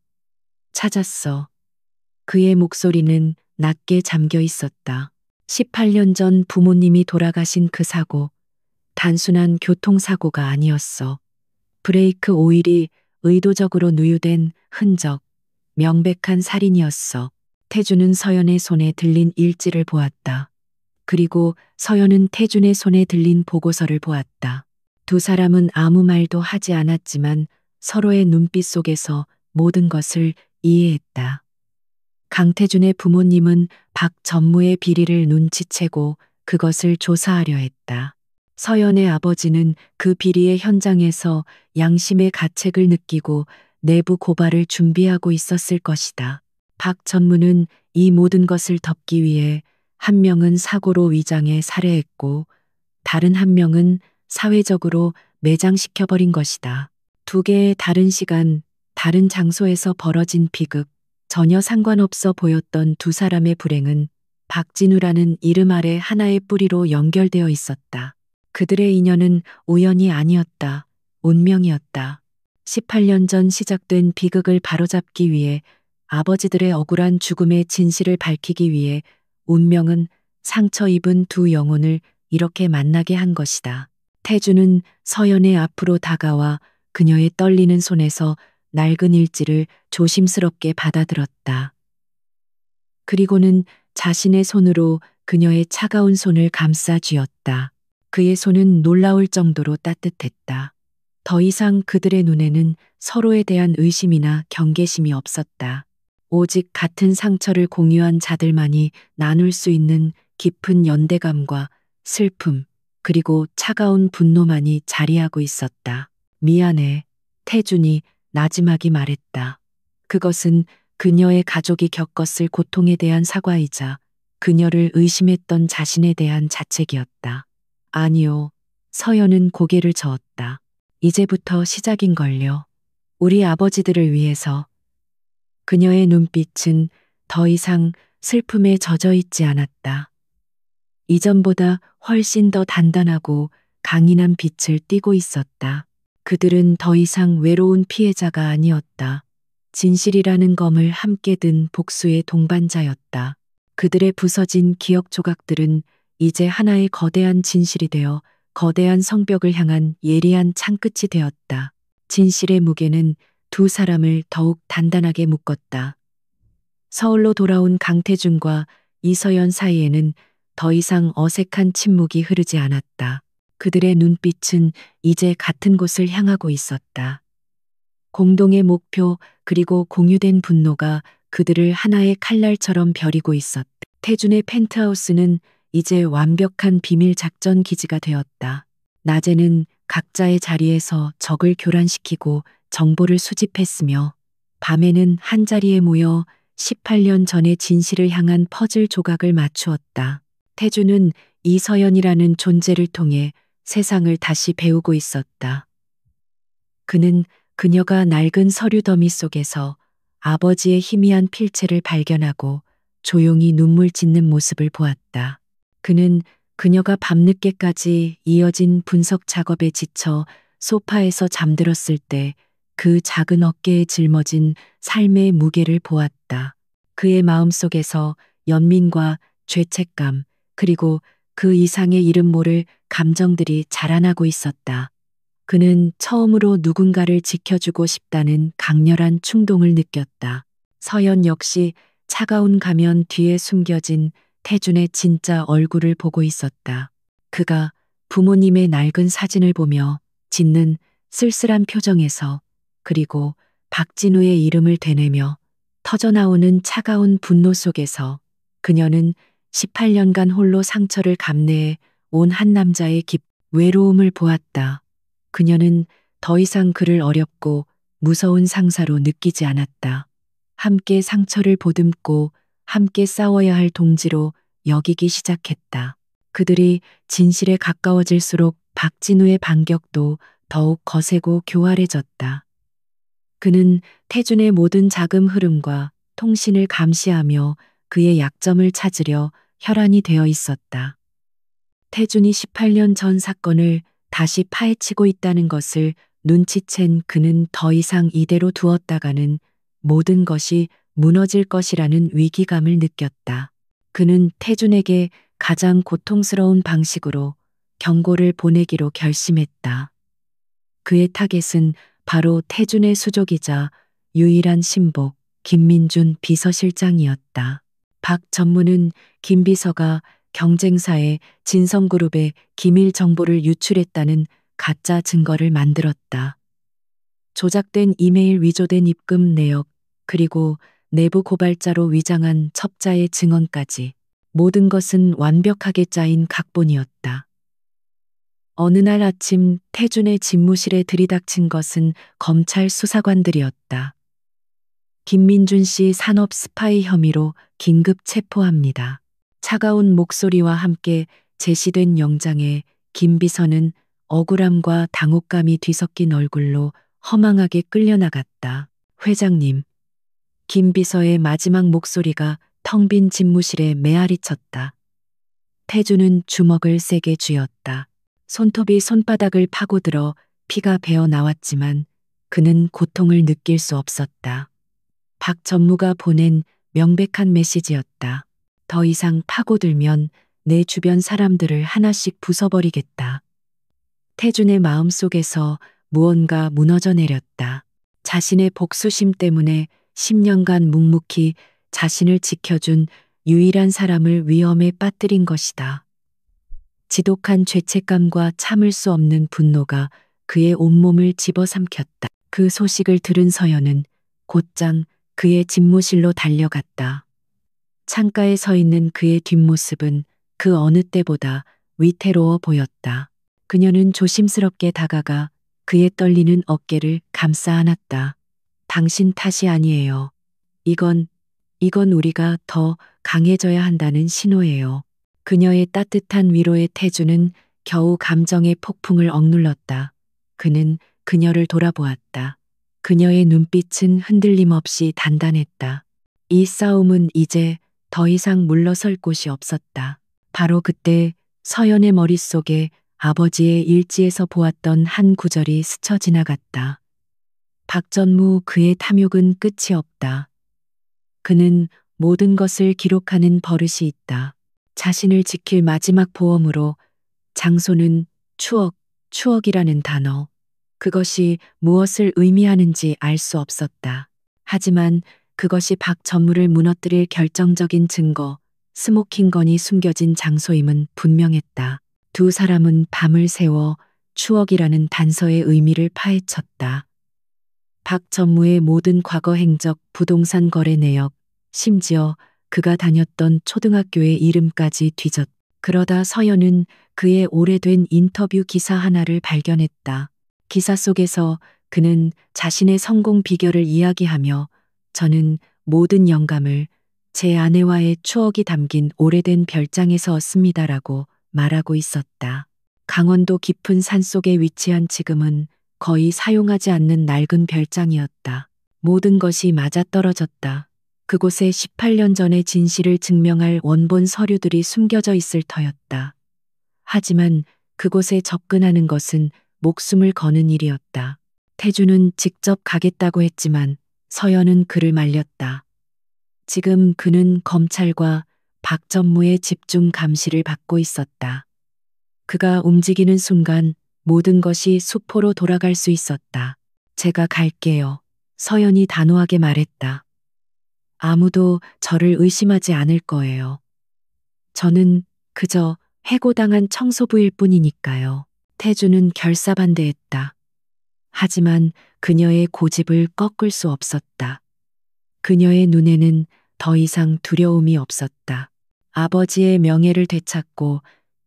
찾았어. 그의 목소리는 낮게 잠겨 있었다. 18년 전 부모님이 돌아가신 그 사고, 단순한 교통사고가 아니었어. 브레이크 오일이 의도적으로 누유된 흔적, 명백한 살인이었어. 태준은 서연의 손에 들린 일지를 보았다. 그리고 서연은 태준의 손에 들린 보고서를 보았다. 두 사람은 아무 말도 하지 않았지만 서로의 눈빛 속에서 모든 것을 이해했다. 강태준의 부모님은 박 전무의 비리를 눈치채고 그것을 조사하려 했다. 서연의 아버지는 그 비리의 현장에서 양심의 가책을 느끼고 내부 고발을 준비하고 있었을 것이다. 박 전무는 이 모든 것을 덮기 위해 한 명은 사고로 위장해 살해했고 다른 한 명은 사회적으로 매장시켜버린 것이다. 두 개의 다른 시간, 다른 장소에서 벌어진 비극, 전혀 상관없어 보였던 두 사람의 불행은 박진우라는 이름 아래 하나의 뿌리로 연결되어 있었다. 그들의 인연은 우연이 아니었다. 운명이었다. 18년 전 시작된 비극을 바로잡기 위해 아버지들의 억울한 죽음의 진실을 밝히기 위해 운명은 상처 입은 두 영혼을 이렇게 만나게 한 것이다. 태주는 서연의 앞으로 다가와 그녀의 떨리는 손에서 낡은 일지를 조심스럽게 받아들었다. 그리고는 자신의 손으로 그녀의 차가운 손을 감싸 쥐었다. 그의 손은 놀라울 정도로 따뜻했다. 더 이상 그들의 눈에는 서로에 대한 의심이나 경계심이 없었다. 오직 같은 상처를 공유한 자들만이 나눌 수 있는 깊은 연대감과 슬픔, 그리고 차가운 분노만이 자리하고 있었다. 미안해, 태준이 나지막이 말했다. 그것은 그녀의 가족이 겪었을 고통에 대한 사과이자 그녀를 의심했던 자신에 대한 자책이었다. 아니요, 서연은 고개를 저었다. 이제부터 시작인걸요. 우리 아버지들을 위해서. 그녀의 눈빛은 더 이상 슬픔에 젖어 있지 않았다. 이전보다 훨씬 더 단단하고 강인한 빛을 띠고 있었다. 그들은 더 이상 외로운 피해자가 아니었다. 진실이라는 검을 함께 든 복수의 동반자였다. 그들의 부서진 기억 조각들은 이제 하나의 거대한 진실이 되어 거대한 성벽을 향한 예리한 창끝이 되었다. 진실의 무게는 두 사람을 더욱 단단하게 묶었다. 서울로 돌아온 강태준과 이서연 사이에는 더 이상 어색한 침묵이 흐르지 않았다. 그들의 눈빛은 이제 같은 곳을 향하고 있었다. 공동의 목표 그리고 공유된 분노가 그들을 하나의 칼날처럼 벼리고 있었다. 태준의 펜트하우스는 이제 완벽한 비밀 작전 기지가 되었다. 낮에는 각자의 자리에서 적을 교란시키고 정보를 수집했으며 밤에는 한자리에 모여 18년 전의 진실을 향한 퍼즐 조각을 맞추었다. 태준은 이서연이라는 존재를 통해 세상을 다시 배우고 있었다. 그는 그녀가 낡은 서류 더미 속에서 아버지의 희미한 필체를 발견하고 조용히 눈물 짓는 모습을 보았다. 그는 그녀가 밤늦게까지 이어진 분석 작업에 지쳐 소파에서 잠들었을 때 그 작은 어깨에 짊어진 삶의 무게를 보았다. 그의 마음속에서 연민과 죄책감, 그리고 그 이상의 이름 모를 감정들이 자라나고 있었다. 그는 처음으로 누군가를 지켜주고 싶다는 강렬한 충동을 느꼈다. 서연 역시 차가운 가면 뒤에 숨겨진 태준의 진짜 얼굴을 보고 있었다. 그가 부모님의 낡은 사진을 보며 짓는 쓸쓸한 표정에서, 그리고 박진우의 이름을 되뇌며 터져나오는 차가운 분노 속에서 그녀는 18년간 홀로 상처를 감내해 온 한 남자의 외로움을 보았다. 그녀는 더 이상 그를 어렵고 무서운 상사로 느끼지 않았다. 함께 상처를 보듬고 함께 싸워야 할 동지로 여기기 시작했다. 그들이 진실에 가까워질수록 박진우의 반격도 더욱 거세고 교활해졌다. 그는 태준의 모든 자금 흐름과 통신을 감시하며 그의 약점을 찾으려 혈안이 되어 있었다. 태준이 18년 전 사건을 다시 파헤치고 있다는 것을 눈치챈 그는 더 이상 이대로 두었다가는 모든 것이 무너질 것이라는 위기감을 느꼈다. 그는 태준에게 가장 고통스러운 방식으로 경고를 보내기로 결심했다. 그의 타겟은 바로 태준의 수족이자 유일한 신복 김민준 비서실장이었다. 박 전무는 김 비서가 경쟁사의 진성그룹에 기밀 정보를 유출했다는 가짜 증거를 만들었다. 조작된 이메일, 위조된 입금 내역, 그리고 내부 고발자로 위장한 첩자의 증언까지 모든 것은 완벽하게 짜인 각본이었다. 어느 날 아침 태준의 집무실에 들이닥친 것은 검찰 수사관들이었다. 김민준 씨 산업 스파이 혐의로 긴급 체포합니다. 차가운 목소리와 함께 제시된 영장에 김 비서는 억울함과 당혹감이 뒤섞인 얼굴로 허망하게 끌려나갔다. 회장님. 김 비서의 마지막 목소리가 텅 빈 집무실에 메아리 쳤다. 태주는 주먹을 세게 쥐었다. 손톱이 손바닥을 파고들어 피가 배어 나왔지만 그는 고통을 느낄 수 없었다. 박 전무가 보낸 명백한 메시지였다. 더 이상 파고들면 내 주변 사람들을 하나씩 부숴버리겠다. 태준의 마음속에서 무언가 무너져 내렸다. 자신의 복수심 때문에 10년간 묵묵히 자신을 지켜준 유일한 사람을 위험에 빠뜨린 것이다. 지독한 죄책감과 참을 수 없는 분노가 그의 온몸을 집어삼켰다. 그 소식을 들은 서연은 곧장 그의 집무실로 달려갔다. 창가에 서 있는 그의 뒷모습은 그 어느 때보다 위태로워 보였다. 그녀는 조심스럽게 다가가 그의 떨리는 어깨를 감싸 안았다. 당신 탓이 아니에요. 이건 우리가 더 강해져야 한다는 신호예요. 그녀의 따뜻한 위로에 태주는 겨우 감정의 폭풍을 억눌렀다. 그는 그녀를 돌아보았다. 그녀의 눈빛은 흔들림 없이 단단했다. 이 싸움은 이제 더 이상 물러설 곳이 없었다. 바로 그때 서연의 머릿속에 아버지의 일지에서 보았던 한 구절이 스쳐 지나갔다. 박전무 그의 탐욕은 끝이 없다. 그는 모든 것을 기록하는 버릇이 있다. 자신을 지킬 마지막 보험으로 장소는 추억이라는 단어. 그것이 무엇을 의미하는지 알 수 없었다. 하지만 그것이 박 전무를 무너뜨릴 결정적인 증거, 스모킹건이 숨겨진 장소임은 분명했다. 두 사람은 밤을 새워 추억이라는 단서의 의미를 파헤쳤다. 박 전무의 모든 과거 행적, 부동산 거래 내역, 심지어 그가 다녔던 초등학교의 이름까지 뒤졌다. 그러다 서연은 그의 오래된 인터뷰 기사 하나를 발견했다. 기사 속에서 그는 자신의 성공 비결을 이야기하며 저는 모든 영감을 제 아내와의 추억이 담긴 오래된 별장에서 얻습니다라고 말하고 있었다. 강원도 깊은 산속에 위치한 지금은 거의 사용하지 않는 낡은 별장이었다. 모든 것이 맞아떨어졌다. 그곳에 18년 전의 진실을 증명할 원본 서류들이 숨겨져 있을 터였다. 하지만 그곳에 접근하는 것은 목숨을 거는 일이었다. 태주는 직접 가겠다고 했지만 서연은 그를 말렸다. 지금 그는 검찰과 박 전무의 집중 감시를 받고 있었다. 그가 움직이는 순간 모든 것이 수포로 돌아갈 수 있었다. 제가 갈게요. 서연이 단호하게 말했다. 아무도 저를 의심하지 않을 거예요. 저는 그저 해고당한 청소부일 뿐이니까요. 태주는 결사반대했다. 하지만 그녀의 고집을 꺾을 수 없었다. 그녀의 눈에는 더 이상 두려움이 없었다. 아버지의 명예를 되찾고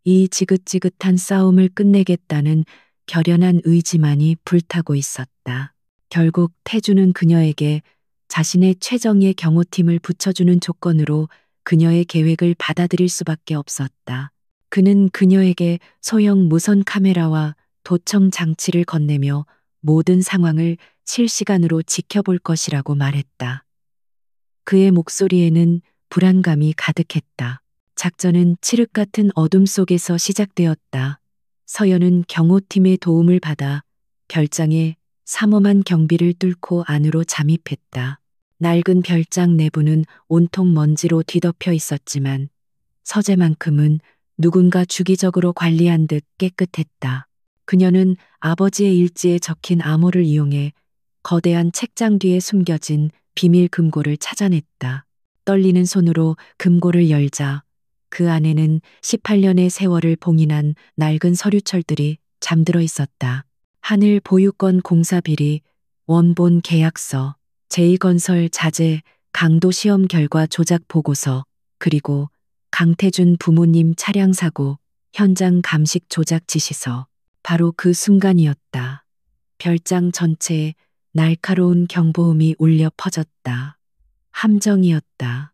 이 지긋지긋한 싸움을 끝내겠다는 결연한 의지만이 불타고 있었다. 결국 태주는 그녀에게 자신의 최정예 경호팀을 붙여주는 조건으로 그녀의 계획을 받아들일 수밖에 없었다. 그는 그녀에게 소형 무선 카메라와 도청 장치를 건네며 모든 상황을 실시간으로 지켜볼 것이라고 말했다. 그의 목소리에는 불안감이 가득했다. 작전은 칠흑 같은 어둠 속에서 시작되었다. 서연은 경호팀의 도움을 받아 별장에 삼엄한 경비를 뚫고 안으로 잠입했다. 낡은 별장 내부는 온통 먼지로 뒤덮여 있었지만 서재만큼은 누군가 주기적으로 관리한 듯 깨끗했다. 그녀는 아버지의 일지에 적힌 암호를 이용해 거대한 책장 뒤에 숨겨진 비밀 금고를 찾아냈다. 떨리는 손으로 금고를 열자 그 안에는 18년의 세월을 봉인한 낡은 서류철들이 잠들어 있었다. 하늘 보유권 공사 비리, 원본 계약서, 제2건설 자재, 강도 시험 결과 조작 보고서, 그리고 강태준 부모님 차량 사고, 현장 감식 조작 지시서. 바로 그 순간이었다. 별장 전체에 날카로운 경보음이 울려 퍼졌다. 함정이었다.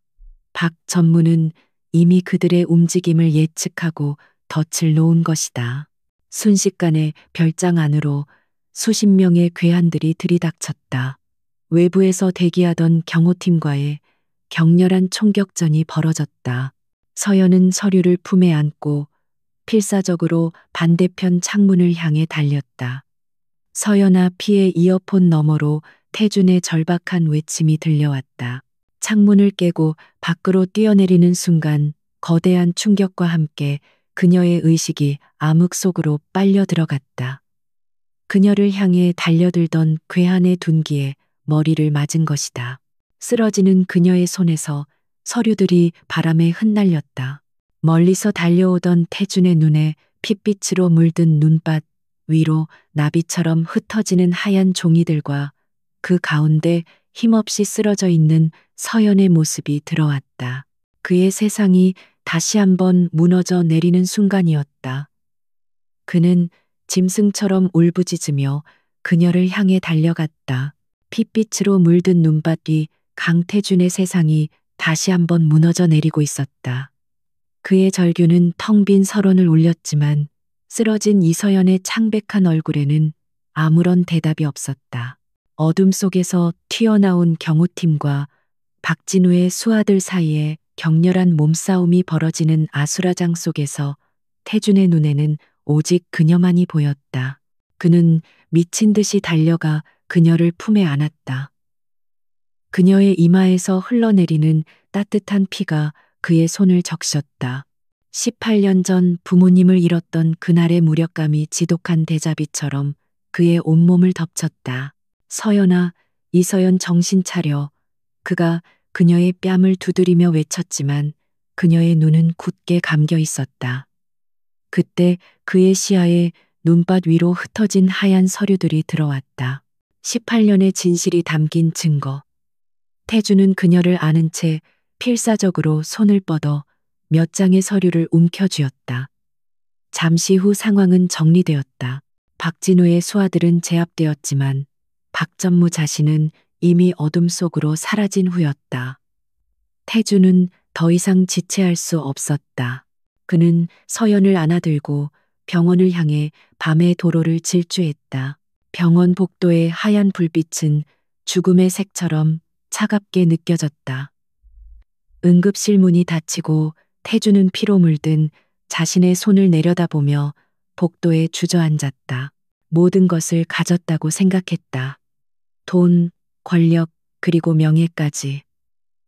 박 전무는 이미 그들의 움직임을 예측하고 덫을 놓은 것이다. 순식간에 별장 안으로 수십 명의 괴한들이 들이닥쳤다. 외부에서 대기하던 경호팀과의 격렬한 총격전이 벌어졌다. 서연은 서류를 품에 안고 필사적으로 반대편 창문을 향해 달렸다. 서연아 피해 이어폰 너머로 태준의 절박한 외침이 들려왔다. 창문을 깨고 밖으로 뛰어내리는 순간 거대한 충격과 함께 그녀의 의식이 암흑 속으로 빨려 들어갔다. 그녀를 향해 달려들던 괴한의 둔기에 머리를 맞은 것이다. 쓰러지는 그녀의 손에서 서류들이 바람에 흩날렸다. 멀리서 달려오던 태준의 눈에 핏빛으로 물든 눈밭 위로 나비처럼 흩어지는 하얀 종이들과 그 가운데 힘없이 쓰러져 있는 서연의 모습이 들어왔다. 그의 세상이 다시 한번 무너져 내리는 순간이었다. 그는 짐승처럼 울부짖으며 그녀를 향해 달려갔다. 핏빛으로 물든 눈밭 뒤 강태준의 세상이 다시 한번 무너져 내리고 있었다. 그의 절규는 텅 빈 서론을 울렸지만 쓰러진 이서연의 창백한 얼굴에는 아무런 대답이 없었다. 어둠 속에서 튀어나온 경호팀과 박진우의 수하들 사이에 격렬한 몸싸움이 벌어지는 아수라장 속에서 태준의 눈에는 오직 그녀만이 보였다. 그는 미친 듯이 달려가 그녀를 품에 안았다. 그녀의 이마에서 흘러내리는 따뜻한 피가 그의 손을 적셨다. 18년 전 부모님을 잃었던 그날의 무력감이 지독한 대자비처럼 그의 온몸을 덮쳤다. 서연아, 이서연 정신 차려. 그가 그녀의 뺨을 두드리며 외쳤지만 그녀의 눈은 굳게 감겨 있었다. 그때 그의 시야에 눈밭 위로 흩어진 하얀 서류들이 들어왔다. 18년의 진실이 담긴 증거. 태주는 그녀를 아는 채 필사적으로 손을 뻗어 몇 장의 서류를 움켜쥐었다. 잠시 후 상황은 정리되었다. 박진우의 수하들은 제압되었지만 박전무 자신은 이미 어둠 속으로 사라진 후였다. 태주는 더 이상 지체할 수 없었다. 그는 서연을 안아들고 병원을 향해 밤의 도로를 질주했다. 병원 복도의 하얀 불빛은 죽음의 색처럼 차갑게 느껴졌다. 응급실 문이 닫히고 태주는 피로 물든 자신의 손을 내려다보며 복도에 주저앉았다. 모든 것을 가졌다고 생각했다. 돈, 권력, 그리고 명예까지.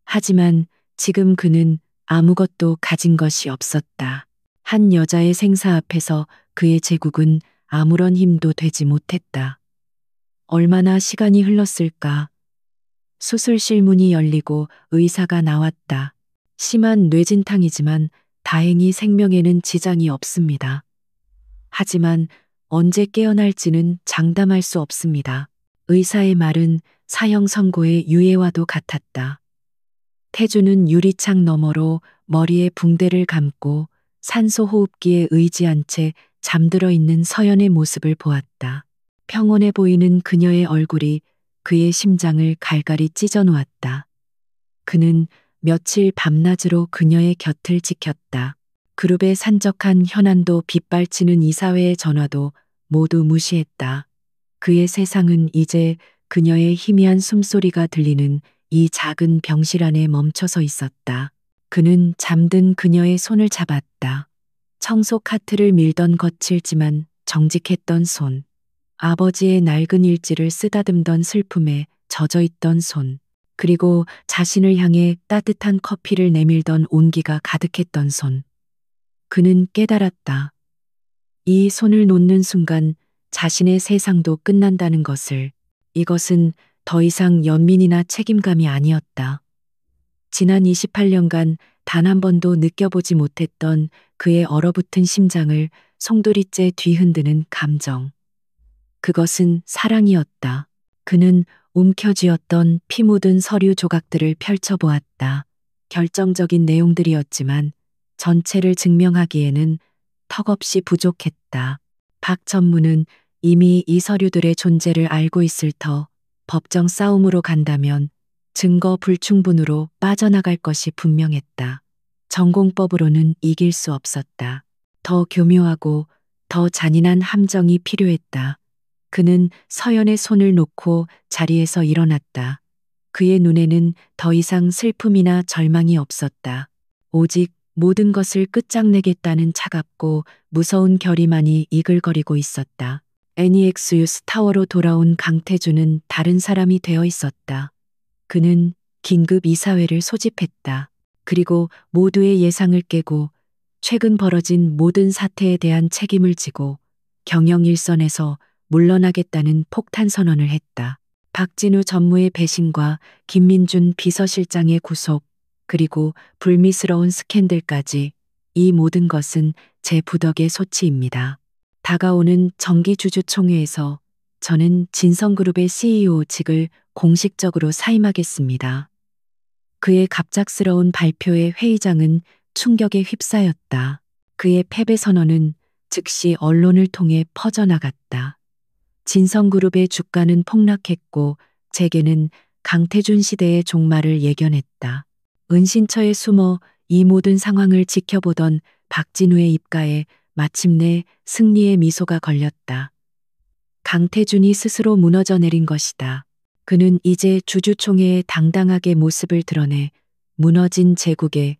하지만 지금 그는 아무것도 가진 것이 없었다. 한 여자의 생사 앞에서 그의 제국은 아무런 힘도 되지 못했다. 얼마나 시간이 흘렀을까? 수술실 문이 열리고 의사가 나왔다. 심한 뇌진탕이지만 다행히 생명에는 지장이 없습니다. 하지만 언제 깨어날지는 장담할 수 없습니다. 의사의 말은 사형 선고의 유예와도 같았다. 태주는 유리창 너머로 머리에 붕대를 감고 산소 호흡기에 의지한 채 잠들어 있는 서연의 모습을 보았다. 평온해 보이는 그녀의 얼굴이 그의 심장을 갈갈이 찢어 놓았다. 그는 며칠 밤낮으로 그녀의 곁을 지켰다. 그룹의 산적한 현안도 빗발치는 이사회의 전화도 모두 무시했다. 그의 세상은 이제 그녀의 희미한 숨소리가 들리는 이 작은 병실 안에 멈춰서 있었다. 그는 잠든 그녀의 손을 잡았다. 청소 카트를 밀던 거칠지만 정직했던 손. 아버지의 낡은 일지를 쓰다듬던 슬픔에 젖어있던 손. 그리고 자신을 향해 따뜻한 커피를 내밀던 온기가 가득했던 손. 그는 깨달았다. 이 손을 놓는 순간 자신의 세상도 끝난다는 것을. 이것은 더 이상 연민이나 책임감이 아니었다. 지난 28년간 단 한 번도 느껴보지 못했던 그의 얼어붙은 심장을 송두리째 뒤흔드는 감정. 그것은 사랑이었다. 그는 움켜쥐었던 피 묻은 서류 조각들을 펼쳐보았다. 결정적인 내용들이었지만 전체를 증명하기에는 턱없이 부족했다. 박 전무는 이미 이 서류들의 존재를 알고 있을 터 법정 싸움으로 간다면 증거 불충분으로 빠져나갈 것이 분명했다. 전공법으로는 이길 수 없었다. 더 교묘하고 더 잔인한 함정이 필요했다. 그는 서연의 손을 놓고 자리에서 일어났다. 그의 눈에는 더 이상 슬픔이나 절망이 없었다. 오직 모든 것을 끝장내겠다는 차갑고 무서운 결의만이 이글거리고 있었다. NEXUS 타워로 돌아온 강태준은 다른 사람이 되어 있었다. 그는 긴급 이사회를 소집했다. 그리고 모두의 예상을 깨고 최근 벌어진 모든 사태에 대한 책임을 지고 경영 일선에서 물러나겠다는 폭탄 선언을 했다. 박진우 전무의 배신과 김민준 비서실장의 구속, 그리고 불미스러운 스캔들까지 이 모든 것은 제 부덕의 소치입니다. 다가오는 정기주주총회에서 저는 진성그룹의 CEO직을 공식적으로 사임하겠습니다. 그의 갑작스러운 발표에 회의장은 충격에 휩싸였다. 그의 패배 선언은 즉시 언론을 통해 퍼져나갔다. 진성그룹의 주가는 폭락했고 재계는 강태준 시대의 종말을 예견했다. 은신처에 숨어 이 모든 상황을 지켜보던 박진우의 입가에 마침내 승리의 미소가 걸렸다. 강태준이 스스로 무너져 내린 것이다. 그는 이제 주주총회에 당당하게 모습을 드러내 무너진 제국의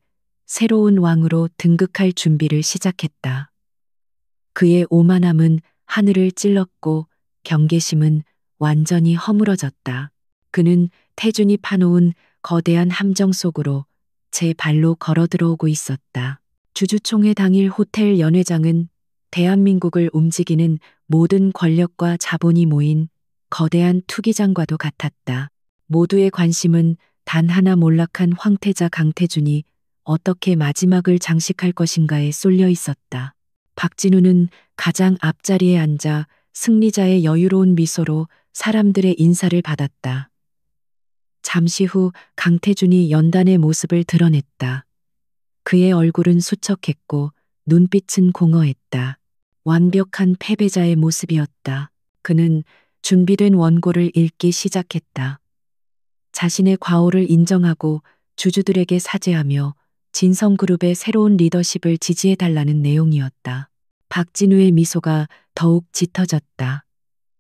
새로운 왕으로 등극할 준비를 시작했다. 그의 오만함은 하늘을 찔렀고 경계심은 완전히 허물어졌다. 그는 태준이 파놓은 거대한 함정 속으로 제 발로 걸어 들어오고 있었다. 주주총회 당일 호텔 연회장은 대한민국을 움직이는 모든 권력과 자본이 모인 거대한 투기장과도 같았다. 모두의 관심은 단 하나 몰락한 황태자 강태준이 어떻게 마지막을 장식할 것인가에 쏠려 있었다. 박진우는 가장 앞자리에 앉아 승리자의 여유로운 미소로 사람들의 인사를 받았다. 잠시 후 강태준이 연단의 모습을 드러냈다. 그의 얼굴은 수척했고 눈빛은 공허했다. 완벽한 패배자의 모습이었다. 그는 준비된 원고를 읽기 시작했다. 자신의 과오를 인정하고 주주들에게 사죄하며 진성그룹의 새로운 리더십을 지지해달라는 내용이었다. 박진우의 미소가 더욱 짙어졌다.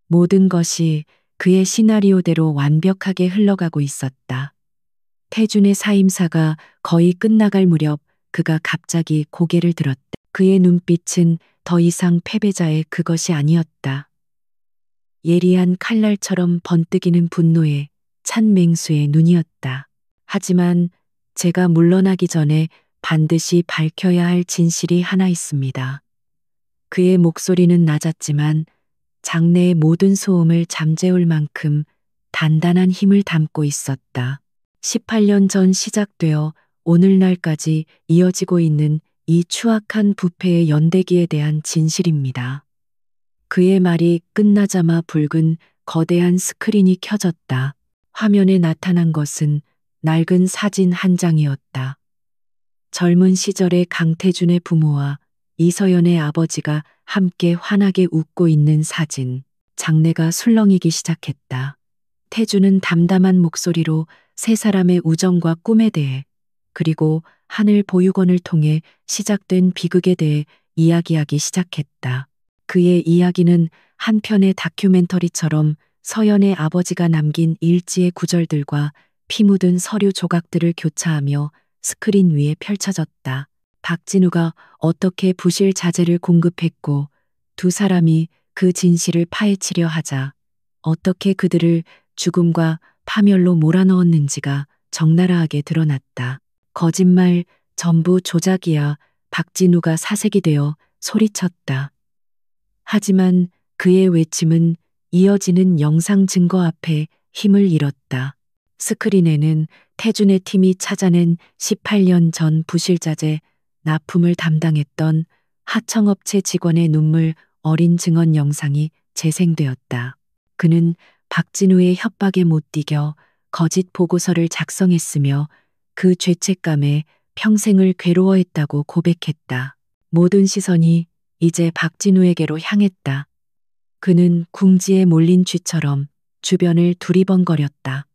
모든 것이 그의 시나리오대로 완벽하게 흘러가고 있었다. 태준의 사임사가 거의 끝나갈 무렵 그가 갑자기 고개를 들었다. 그의 눈빛은 더 이상 패배자의 그것이 아니었다. 예리한 칼날처럼 번뜩이는 분노에 찬 맹수의 눈이었다. 하지만 제가 물러나기 전에 반드시 밝혀야 할 진실이 하나 있습니다. 그의 목소리는 낮았지만 장내의 모든 소음을 잠재울 만큼 단단한 힘을 담고 있었다. 18년 전 시작되어 오늘날까지 이어지고 있는 이 추악한 부패의 연대기에 대한 진실입니다. 그의 말이 끝나자마 붉은 거대한 스크린이 켜졌다. 화면에 나타난 것은 낡은 사진 한 장이었다. 젊은 시절의 강태준의 부모와 이서연의 아버지가 함께 환하게 웃고 있는 사진. 장내가 술렁이기 시작했다. 태준은 담담한 목소리로 세 사람의 우정과 꿈에 대해, 그리고 하늘 보육원을 통해 시작된 비극에 대해 이야기하기 시작했다. 그의 이야기는 한 편의 다큐멘터리처럼 서연의 아버지가 남긴 일지의 구절들과 피 묻은 서류 조각들을 교차하며 스크린 위에 펼쳐졌다. 박진우가 어떻게 부실 자재를 공급했고 두 사람이 그 진실을 파헤치려 하자 어떻게 그들을 죽음과 파멸로 몰아넣었는지가 적나라하게 드러났다. 거짓말, 전부 조작이야. 박진우가 사색이 되어 소리쳤다. 하지만 그의 외침은 이어지는 영상 증거 앞에 힘을 잃었다. 스크린에는 태준의 팀이 찾아낸 18년 전 부실자재 납품을 담당했던 하청업체 직원의 눈물 어린 증언 영상이 재생되었다. 그는 박진우의 협박에 못 이겨 거짓 보고서를 작성했으며 그 죄책감에 평생을 괴로워했다고 고백했다. 모든 시선이 이제 박진우에게로 향했다. 그는 궁지에 몰린 쥐처럼 주변을 두리번거렸다.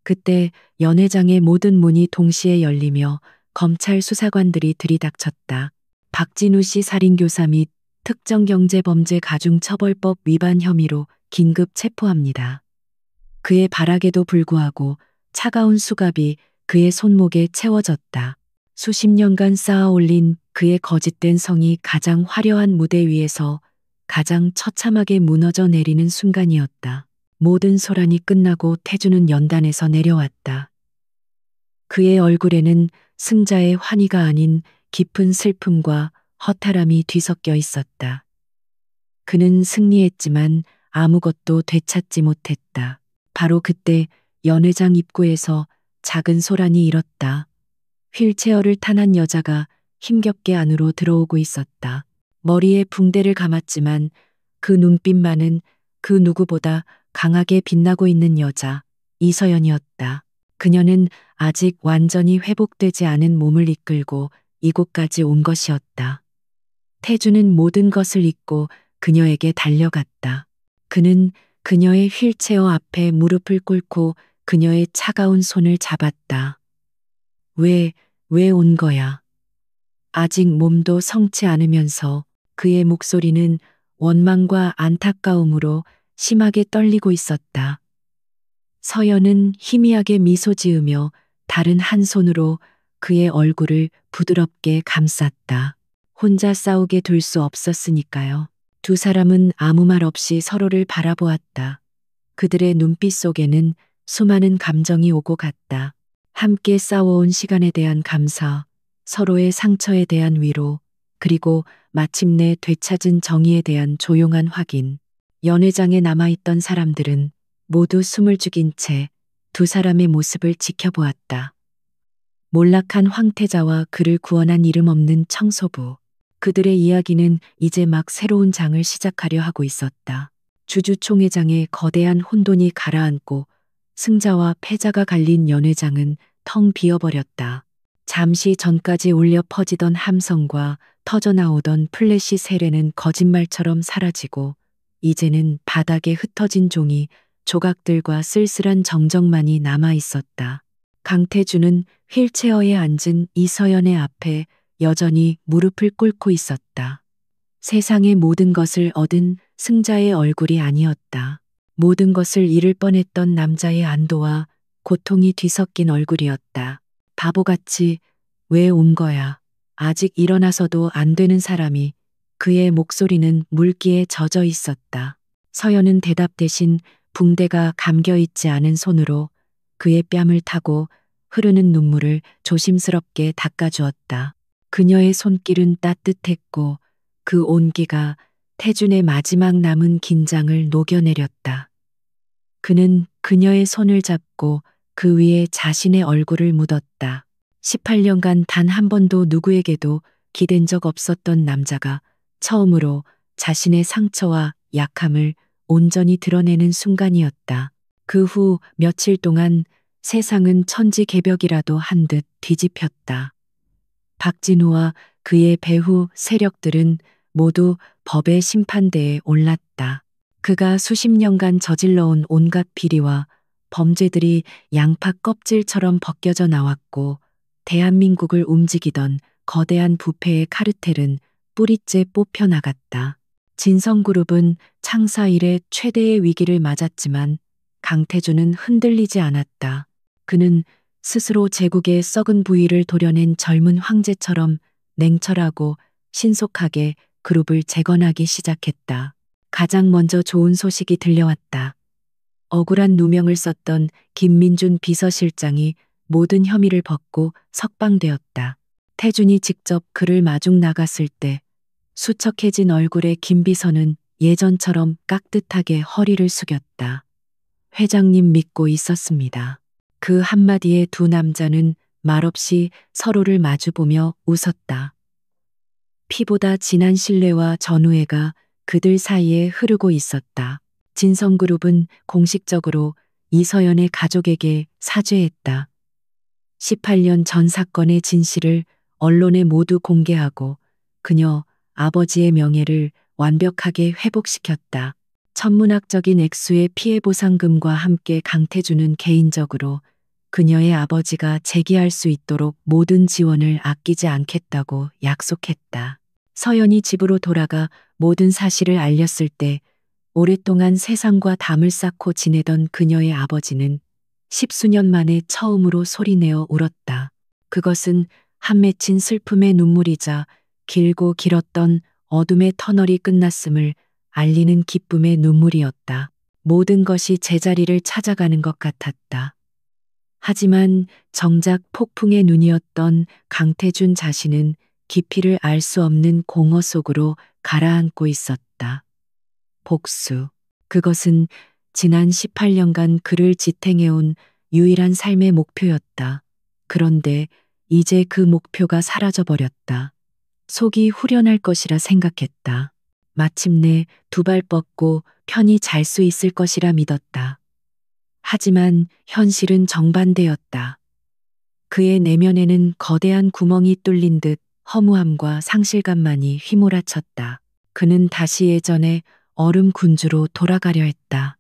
그때 연회장의 모든 문이 동시에 열리며 검찰 수사관들이 들이닥쳤다. 박진우 씨 살인교사 및 특정경제범죄 가중처벌법 위반 혐의로 긴급 체포합니다. 그의 발악에도 불구하고 차가운 수갑이 그의 손목에 채워졌다. 수십 년간 쌓아올린 그의 거짓된 성이 가장 화려한 무대 위에서 가장 처참하게 무너져 내리는 순간이었다. 모든 소란이 끝나고 태주는 연단에서 내려왔다. 그의 얼굴에는 승자의 환희가 아닌 깊은 슬픔과 허탈함이 뒤섞여 있었다. 그는 승리했지만 아무것도 되찾지 못했다. 바로 그때 연회장 입구에서 작은 소란이 일었다. 휠체어를 탄 한 여자가 힘겹게 안으로 들어오고 있었다. 머리에 붕대를 감았지만 그 눈빛만은 그 누구보다 강하게 빛나고 있는 여자, 이서연이었다. 그녀는 아직 완전히 회복되지 않은 몸을 이끌고 이곳까지 온 것이었다. 태주는 모든 것을 잊고 그녀에게 달려갔다. 그는 그녀의 휠체어 앞에 무릎을 꿇고 그녀의 차가운 손을 잡았다. 왜 온 거야? 아직 몸도 성치 않으면서 그의 목소리는 원망과 안타까움으로 심하게 떨리고 있었다. 서연은 희미하게 미소 지으며 다른 한 손으로 그의 얼굴을 부드럽게 감쌌다. 혼자 싸우게 둘 수 없었으니까요. 두 사람은 아무 말 없이 서로를 바라보았다. 그들의 눈빛 속에는 수많은 감정이 오고 갔다. 함께 싸워온 시간에 대한 감사, 서로의 상처에 대한 위로, 그리고 마침내 되찾은 정의에 대한 조용한 확인. 연회장에 남아있던 사람들은 모두 숨을 죽인 채 두 사람의 모습을 지켜보았다. 몰락한 황태자와 그를 구원한 이름 없는 청소부. 그들의 이야기는 이제 막 새로운 장을 시작하려 하고 있었다. 주주총회장의 거대한 혼돈이 가라앉고 승자와 패자가 갈린 연회장은 텅 비어버렸다. 잠시 전까지 울려 퍼지던 함성과 터져나오던 플래시 세례는 거짓말처럼 사라지고 이제는 바닥에 흩어진 종이 조각들과 쓸쓸한 정적만이 남아 있었다. 강태주는 휠체어에 앉은 이서연의 앞에 여전히 무릎을 꿇고 있었다. 세상의 모든 것을 얻은 승자의 얼굴이 아니었다. 모든 것을 잃을 뻔했던 남자의 안도와 고통이 뒤섞인 얼굴이었다. 바보같이 왜 온 거야? 아직 일어나서도 안 되는 사람이. 그의 목소리는 물기에 젖어 있었다. 서연은 대답 대신 붕대가 감겨 있지 않은 손으로 그의 뺨을 타고 흐르는 눈물을 조심스럽게 닦아주었다. 그녀의 손길은 따뜻했고 그 온기가 태준의 마지막 남은 긴장을 녹여내렸다. 그는 그녀의 손을 잡고 그 위에 자신의 얼굴을 묻었다. 18년간 단 한 번도 누구에게도 기댄 적 없었던 남자가 처음으로 자신의 상처와 약함을 온전히 드러내는 순간이었다. 그 후 며칠 동안 세상은 천지개벽이라도 한 듯 뒤집혔다. 박진우와 그의 배후 세력들은 모두 법의 심판대에 올랐다. 그가 수십 년간 저질러온 온갖 비리와 범죄들이 양파 껍질처럼 벗겨져 나왔고 대한민국을 움직이던 거대한 부패의 카르텔은 뿌리째 뽑혀 나갔다. 진성그룹은 창사 이래 최대의 위기를 맞았지만 강태주는 흔들리지 않았다. 그는 스스로 제국의 썩은 부위를 도려낸 젊은 황제처럼 냉철하고 신속하게 그룹을 재건하기 시작했다. 가장 먼저 좋은 소식이 들려왔다. 억울한 누명을 썼던 김민준 비서실장이 모든 혐의를 벗고 석방되었다. 태준이 직접 그를 마중 나갔을 때 수척해진 얼굴의 김 비서는 예전처럼 깍듯하게 허리를 숙였다. 회장님 믿고 있었습니다. 그 한마디에 두 남자는 말없이 서로를 마주보며 웃었다. 피보다 진한 신뢰와 전우애가 그들 사이에 흐르고 있었다. 진성그룹은 공식적으로 이서연의 가족에게 사죄했다. 18년 전 사건의 진실을 언론에 모두 공개하고 그녀 아버지의 명예를 완벽하게 회복시켰다. 천문학적인 액수의 피해 보상금과 함께 강태준은 개인적으로 그녀의 아버지가 재기할 수 있도록 모든 지원을 아끼지 않겠다고 약속했다. 서연이 집으로 돌아가 모든 사실을 알렸을 때 오랫동안 세상과 담을 쌓고 지내던 그녀의 아버지는 10수년 만에 처음으로 소리내어 울었다. 그것은 한 맺힌 슬픔의 눈물이자 길고 길었던 어둠의 터널이 끝났음을 알리는 기쁨의 눈물이었다. 모든 것이 제자리를 찾아가는 것 같았다. 하지만 정작 폭풍의 눈이었던 강태준 자신은 깊이를 알 수 없는 공허 속으로 가라앉고 있었다. 복수. 그것은 지난 18년간 그를 지탱해온 유일한 삶의 목표였다. 그런데 이제 그 목표가 사라져버렸다. 속이 후련할 것이라 생각했다. 마침내 두 발 뻗고 편히 잘 수 있을 것이라 믿었다. 하지만 현실은 정반대였다. 그의 내면에는 거대한 구멍이 뚫린 듯 허무함과 상실감만이 휘몰아쳤다. 그는 다시 예전의 얼음 군주로 돌아가려 했다.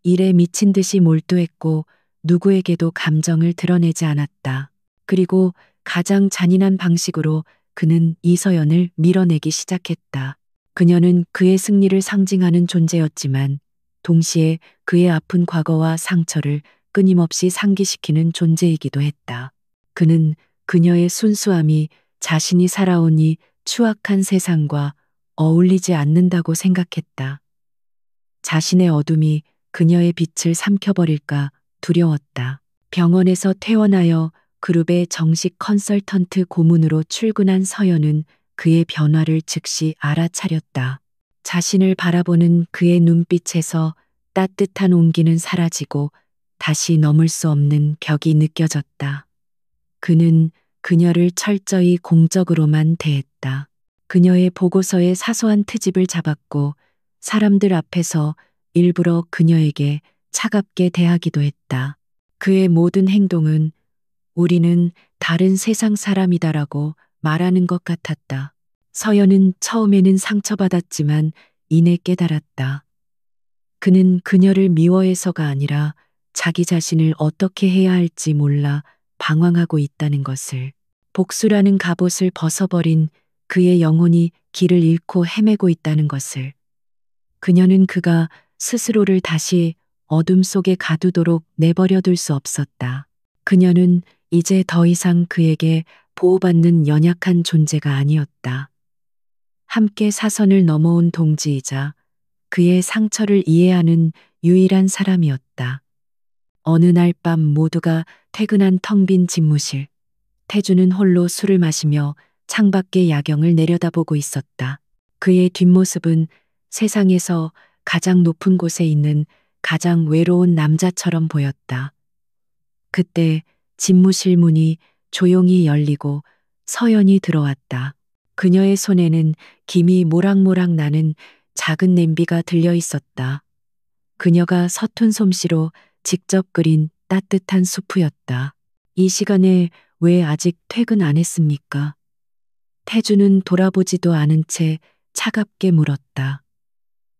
일에 미친 듯이 몰두했고 누구에게도 감정을 드러내지 않았다. 그리고 가장 잔인한 방식으로 그는 이서연을 밀어내기 시작했다. 그녀는 그의 승리를 상징하는 존재였지만 동시에 그의 아픈 과거와 상처를 끊임없이 상기시키는 존재이기도 했다. 그는 그녀의 순수함이 자신이 살아온 이 추악한 세상과 어울리지 않는다고 생각했다. 자신의 어둠이 그녀의 빛을 삼켜버릴까 두려웠다. 병원에서 퇴원하여 그룹의 정식 컨설턴트 고문으로 출근한 서연은 그의 변화를 즉시 알아차렸다. 자신을 바라보는 그의 눈빛에서 따뜻한 온기는 사라지고 다시 넘을 수 없는 벽이 느껴졌다. 그는 그녀를 철저히 공적으로만 대했다. 그녀의 보고서에 사소한 트집을 잡았고 사람들 앞에서 일부러 그녀에게 차갑게 대하기도 했다. 그의 모든 행동은 우리는 다른 세상 사람이다라고 말하는 것 같았다. 서연은 처음에는 상처받았지만 이내 깨달았다. 그는 그녀를 미워해서가 아니라 자기 자신을 어떻게 해야 할지 몰라 방황하고 있다는 것을. 복수라는 갑옷을 벗어버린 그의 영혼이 길을 잃고 헤매고 있다는 것을. 그녀는 그가 스스로를 다시 어둠 속에 가두도록 내버려 둘 수 없었다. 그녀는 이제 더 이상 그에게 보호받는 연약한 존재가 아니었다. 함께 사선을 넘어온 동지이자 그의 상처를 이해하는 유일한 사람이었다. 어느 날 밤 모두가 퇴근한 텅 빈 집무실. 태주는 홀로 술을 마시며 창밖의 야경을 내려다보고 있었다. 그의 뒷모습은 세상에서 가장 높은 곳에 있는 가장 외로운 남자처럼 보였다. 그때 집무실 문이 조용히 열리고 서연이 들어왔다. 그녀의 손에는 김이 모락모락 나는 작은 냄비가 들려 있었다. 그녀가 서툰 솜씨로 직접 끓인 따뜻한 수프였다. 이 시간에 왜 아직 퇴근 안 했습니까? 태주는 돌아보지도 않은 채 차갑게 물었다.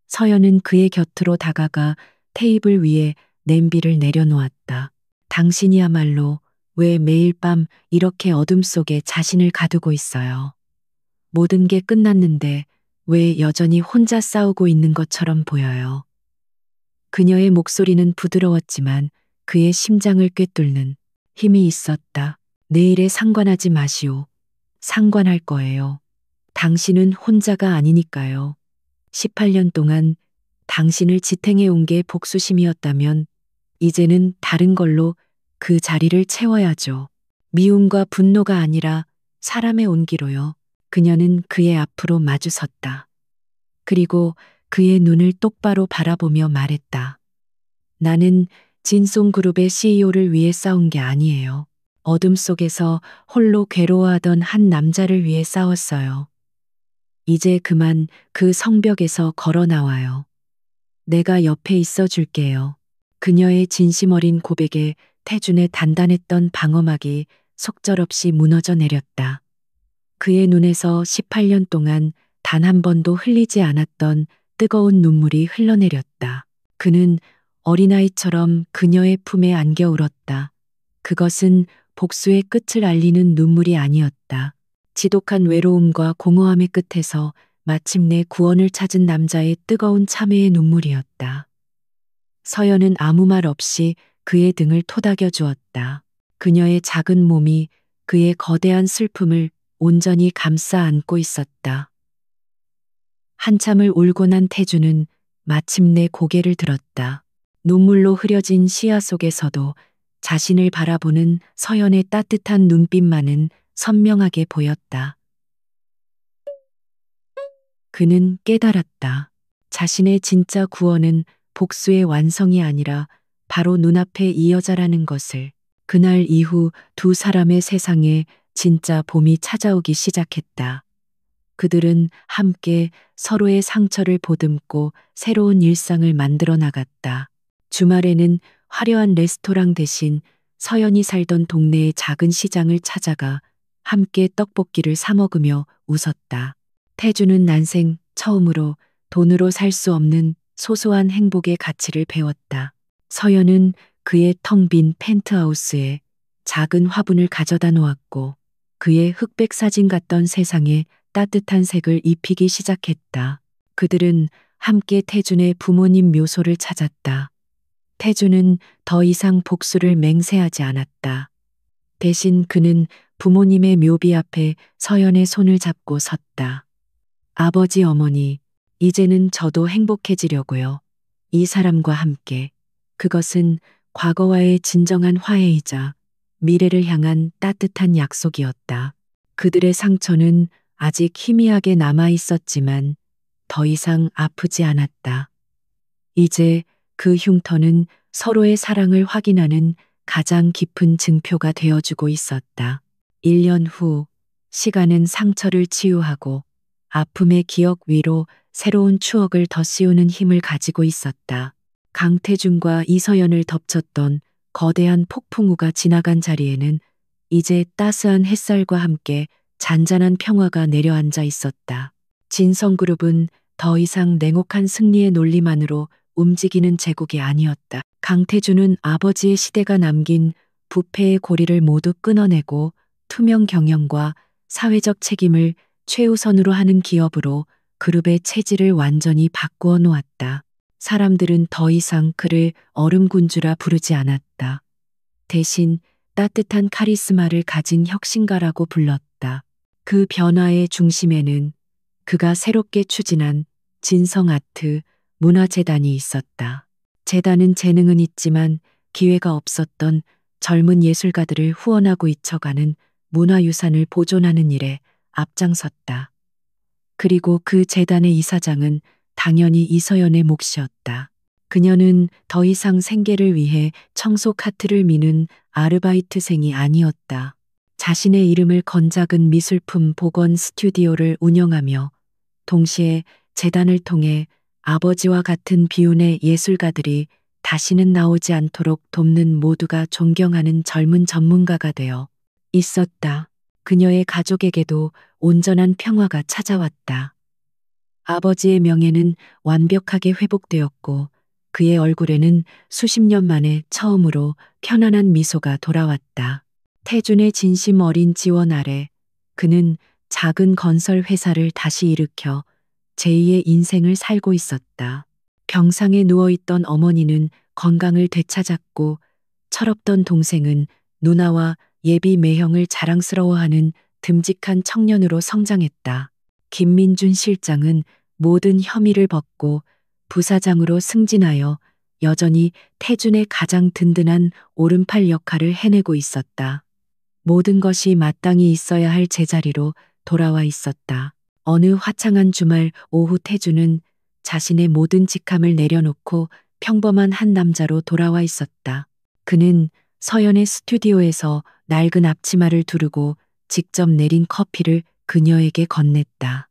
서연은 그의 곁으로 다가가 테이블 위에 냄비를 내려놓았다. 당신이야말로 왜 매일 밤 이렇게 어둠 속에 자신을 가두고 있어요? 모든 게 끝났는데 왜 여전히 혼자 싸우고 있는 것처럼 보여요? 그녀의 목소리는 부드러웠지만 그의 심장을 꿰뚫는 힘이 있었다. 내일에 상관하지 마시오. 상관할 거예요. 당신은 혼자가 아니니까요. 18년 동안 당신을 지탱해 온 게 복수심이었다면 이제는 다른 걸로 그 자리를 채워야죠. 미움과 분노가 아니라 사람의 온기로요. 그녀는 그의 앞으로 마주섰다. 그리고 그의 눈을 똑바로 바라보며 말했다. 나는 진송그룹의 CEO를 위해 싸운 게 아니에요. 어둠 속에서 홀로 괴로워하던 한 남자를 위해 싸웠어요. 이제 그만 그 성벽에서 걸어 나와요. 내가 옆에 있어 줄게요. 그녀의 진심 어린 고백에 태준의 단단했던 방어막이 속절없이 무너져 내렸다. 그의 눈에서 18년 동안 단 한 번도 흘리지 않았던 뜨거운 눈물이 흘러내렸다. 그는 어린아이처럼 그녀의 품에 안겨 울었다. 그것은 복수의 끝을 알리는 눈물이 아니었다. 지독한 외로움과 공허함의 끝에서 마침내 구원을 찾은 남자의 뜨거운 참회의 눈물이었다. 서연은 아무 말 없이 그의 등을 토닥여 주었다. 그녀의 작은 몸이 그의 거대한 슬픔을 온전히 감싸 안고 있었다. 한참을 울고 난 태주는 마침내 고개를 들었다. 눈물로 흐려진 시야 속에서도 자신을 바라보는 서연의 따뜻한 눈빛만은 선명하게 보였다. 그는 깨달았다. 자신의 진짜 구원은 복수의 완성이 아니라 바로 눈앞에 이 여자라는 것을. 그날 이후 두 사람의 세상에 진짜 봄이 찾아오기 시작했다. 그들은 함께 서로의 상처를 보듬고 새로운 일상을 만들어 나갔다. 주말에는 화려한 레스토랑 대신 서연이 살던 동네의 작은 시장을 찾아가 함께 떡볶이를 사 먹으며 웃었다. 태주는 난생 처음으로 돈으로 살 수 없는 소소한 행복의 가치를 배웠다. 서연은 그의 텅 빈 펜트하우스에 작은 화분을 가져다 놓았고 그의 흑백 사진 같던 세상에 따뜻한 색을 입히기 시작했다. 그들은 함께 태준의 부모님 묘소를 찾았다. 태준은 더 이상 복수를 맹세하지 않았다. 대신 그는 부모님의 묘비 앞에 서연의 손을 잡고 섰다. 아버지, 어머니, 이제는 저도 행복해지려고요. 이 사람과 함께. 그것은 과거와의 진정한 화해이자 미래를 향한 따뜻한 약속이었다. 그들의 상처는 아직 희미하게 남아 있었지만 더 이상 아프지 않았다. 이제 그 흉터는 서로의 사랑을 확인하는 가장 깊은 증표가 되어주고 있었다. 1년 후, 시간은 상처를 치유하고 아픔의 기억 위로 새로운 추억을 덧씌우는 힘을 가지고 있었다. 강태준과 이서연을 덮쳤던 거대한 폭풍우가 지나간 자리에는 이제 따스한 햇살과 함께 잔잔한 평화가 내려앉아 있었다. 진성그룹은 더 이상 냉혹한 승리의 논리만으로 움직이는 제국이 아니었다. 강태준은 아버지의 시대가 남긴 부패의 고리를 모두 끊어내고 투명 경영과 사회적 책임을 최우선으로 하는 기업으로 그룹의 체질을 완전히 바꾸어 놓았다. 사람들은 더 이상 그를 얼음군주라 부르지 않았다. 대신 따뜻한 카리스마를 가진 혁신가라고 불렀다. 그 변화의 중심에는 그가 새롭게 추진한 진성아트 문화재단이 있었다. 재단은 재능은 있지만 기회가 없었던 젊은 예술가들을 후원하고 잊혀가는 문화유산을 보존하는 일에 앞장섰다. 그리고 그 재단의 이사장은 당연히 이서연의 몫이었다. 그녀는 더 이상 생계를 위해 청소 카트를 미는 아르바이트생이 아니었다. 자신의 이름을 건 작은 미술품 복원 스튜디오를 운영하며 동시에 재단을 통해 아버지와 같은 비운의 예술가들이 다시는 나오지 않도록 돕는 모두가 존경하는 젊은 전문가가 되어 있었다. 그녀의 가족에게도 온전한 평화가 찾아왔다. 아버지의 명예는 완벽하게 회복되었고 그의 얼굴에는 수십 년 만에 처음으로 편안한 미소가 돌아왔다. 태준의 진심 어린 지원 아래 그는 작은 건설 회사를 다시 일으켜 제2의 인생을 살고 있었다. 병상에 누워있던 어머니는 건강을 되찾았고 철없던 동생은 누나와 예비 매형을 자랑스러워하는 듬직한 청년으로 성장했다. 김민준 실장은 모든 혐의를 벗고 부사장으로 승진하여 여전히 태준의 가장 든든한 오른팔 역할을 해내고 있었다. 모든 것이 마땅히 있어야 할 제자리로 돌아와 있었다. 어느 화창한 주말 오후 태준은 자신의 모든 직함을 내려놓고 평범한 한 남자로 돌아와 있었다. 그는 서연의 스튜디오에서 낡은 앞치마를 두르고 직접 내린 커피를 그녀에게 건넸다.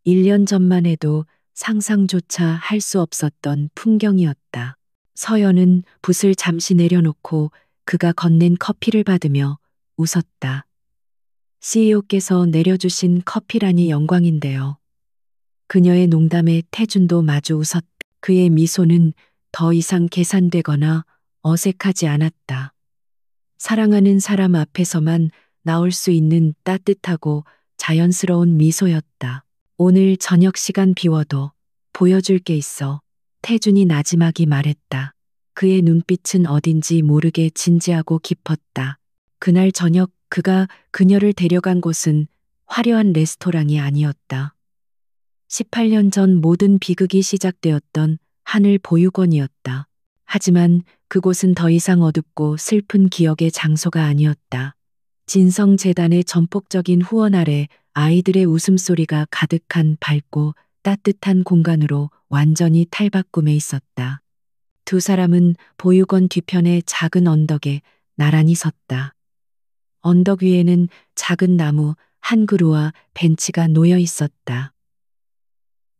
1년 전만 해도 상상조차 할 수 없었던 풍경이었다. 서연은 붓을 잠시 내려놓고 그가 건넨 커피를 받으며 웃었다. CEO께서 내려주신 커피라니 영광인데요. 그녀의 농담에 태준도 마주 웃었다. 그의 미소는 더 이상 계산되거나 어색하지 않았다. 사랑하는 사람 앞에서만 나올 수 있는 따뜻하고 자연스러운 미소였다. 오늘 저녁 시간 비워도 보여줄 게 있어. 태준이 나지막이 말했다. 그의 눈빛은 어딘지 모르게 진지하고 깊었다. 그날 저녁 그가 그녀를 데려간 곳은 화려한 레스토랑이 아니었다. 18년 전 모든 비극이 시작되었던 하늘 보육원이었다. 하지만 그곳은 더 이상 어둡고 슬픈 기억의 장소가 아니었다. 진성재단의 전폭적인 후원 아래 아이들의 웃음소리가 가득한 밝고 따뜻한 공간으로 완전히 탈바꿈해 있었다. 두 사람은 보육원 뒤편의 작은 언덕에 나란히 섰다. 언덕 위에는 작은 나무 한 그루와 벤치가 놓여 있었다.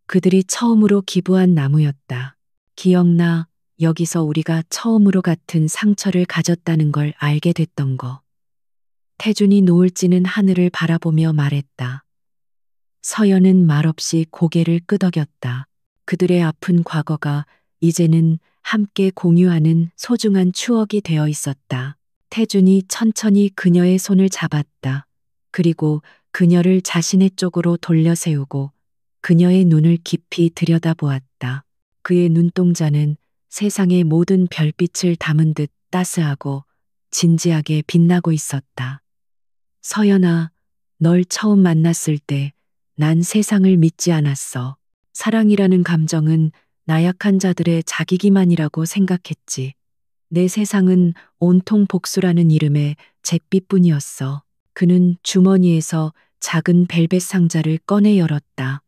그들이 처음으로 기부한 나무였다. 기억나, 여기서 우리가 처음으로 같은 상처를 가졌다는 걸 알게 됐던 거. 태준이 노을 지는 하늘을 바라보며 말했다. 서연은 말없이 고개를 끄덕였다. 그들의 아픈 과거가 이제는 함께 공유하는 소중한 추억이 되어 있었다. 태준이 천천히 그녀의 손을 잡았다. 그리고 그녀를 자신의 쪽으로 돌려 세우고 그녀의 눈을 깊이 들여다보았다. 그의 눈동자는 세상의 모든 별빛을 담은 듯 따스하고 진지하게 빛나고 있었다. 서연아, 널 처음 만났을 때 난 세상을 믿지 않았어. 사랑이라는 감정은 나약한 자들의 자기기만이라고 생각했지. 내 세상은 온통 복수라는 이름의 잿빛뿐이었어. 그는 주머니에서 작은 벨벳 상자를 꺼내 열었다.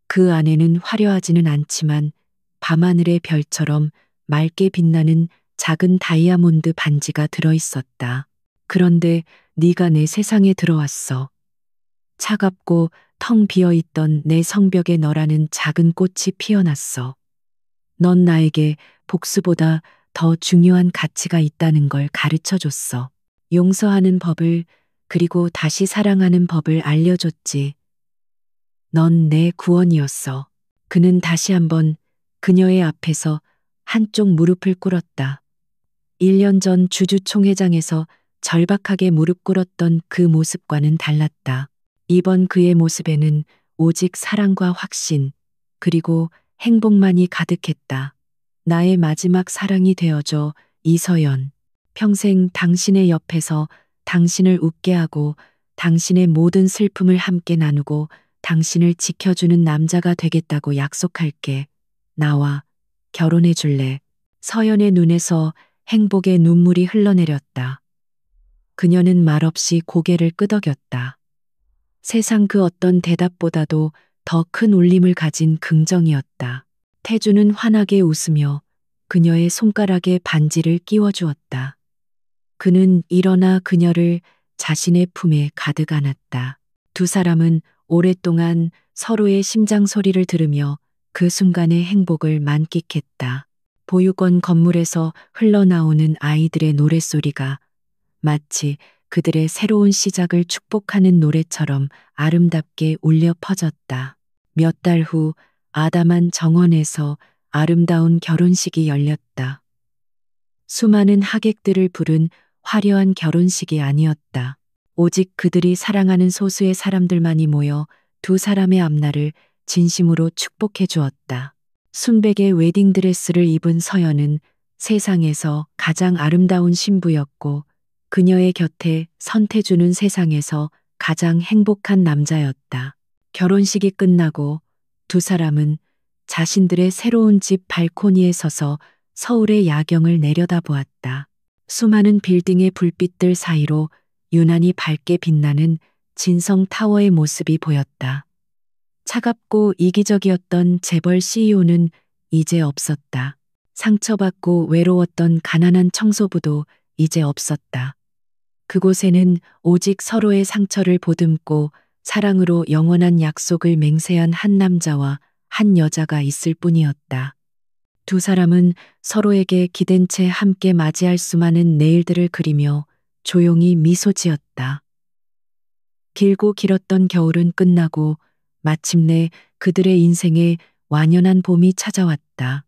그 안에는 화려하지는 않지만 밤하늘의 별처럼 맑게 빛나는 작은 다이아몬드 반지가 들어 있었다. 그런데 네가 내 세상에 들어왔어. 차갑고 텅 비어 있던 내 성벽에 너라는 작은 꽃이 피어났어. 넌 나에게 복수보다 더 중요한 가치가 있다는 걸 가르쳐 줬어. 용서하는 법을, 그리고 다시 사랑하는 법을 알려줬지. 넌 내 구원이었어. 그는 다시 한번 그녀의 앞에서 한쪽 무릎을 꿇었다. 1년 전 주주총회장에서 절박하게 무릎 꿇었던 그 모습과는 달랐다. 이번 그의 모습에는 오직 사랑과 확신, 그리고 행복만이 가득했다. 나의 마지막 사랑이 되어줘, 이서연. 평생 당신의 옆에서 당신을 웃게 하고 당신의 모든 슬픔을 함께 나누고 당신을 지켜주는 남자가 되겠다고 약속할게. 나와 결혼해 줄래? 서연의 눈에서 행복의 눈물이 흘러내렸다. 그녀는 말없이 고개를 끄덕였다. 세상 그 어떤 대답보다도 더 큰 울림을 가진 긍정이었다. 태주는 환하게 웃으며 그녀의 손가락에 반지를 끼워주었다. 그는 일어나 그녀를 자신의 품에 가득 안았다. 두 사람은 오랫동안 서로의 심장 소리를 들으며 그 순간의 행복을 만끽했다. 보육원 건물에서 흘러나오는 아이들의 노랫소리가 마치 그들의 새로운 시작을 축복하는 노래처럼 아름답게 울려 퍼졌다. 몇 달 후 아담한 정원에서 아름다운 결혼식이 열렸다. 수많은 하객들을 부른 화려한 결혼식이 아니었다. 오직 그들이 사랑하는 소수의 사람들만이 모여 두 사람의 앞날을 진심으로 축복해 주었다. 순백의 웨딩드레스를 입은 서연은 세상에서 가장 아름다운 신부였고 그녀의 곁에 선태주는 세상에서 가장 행복한 남자였다. 결혼식이 끝나고 두 사람은 자신들의 새로운 집 발코니에 서서 서울의 야경을 내려다보았다. 수많은 빌딩의 불빛들 사이로 유난히 밝게 빛나는 진성타워의 모습이 보였다. 차갑고 이기적이었던 재벌 CEO는 이제 없었다. 상처받고 외로웠던 가난한 청소부도 이제 없었다. 그곳에는 오직 서로의 상처를 보듬고 사랑으로 영원한 약속을 맹세한 한 남자와 한 여자가 있을 뿐이었다. 두 사람은 서로에게 기댄 채 함께 맞이할 수많은 내일들을 그리며 조용히 미소 지었다. 길고 길었던 겨울은 끝나고 마침내 그들의 인생에 완연한 봄이 찾아왔다.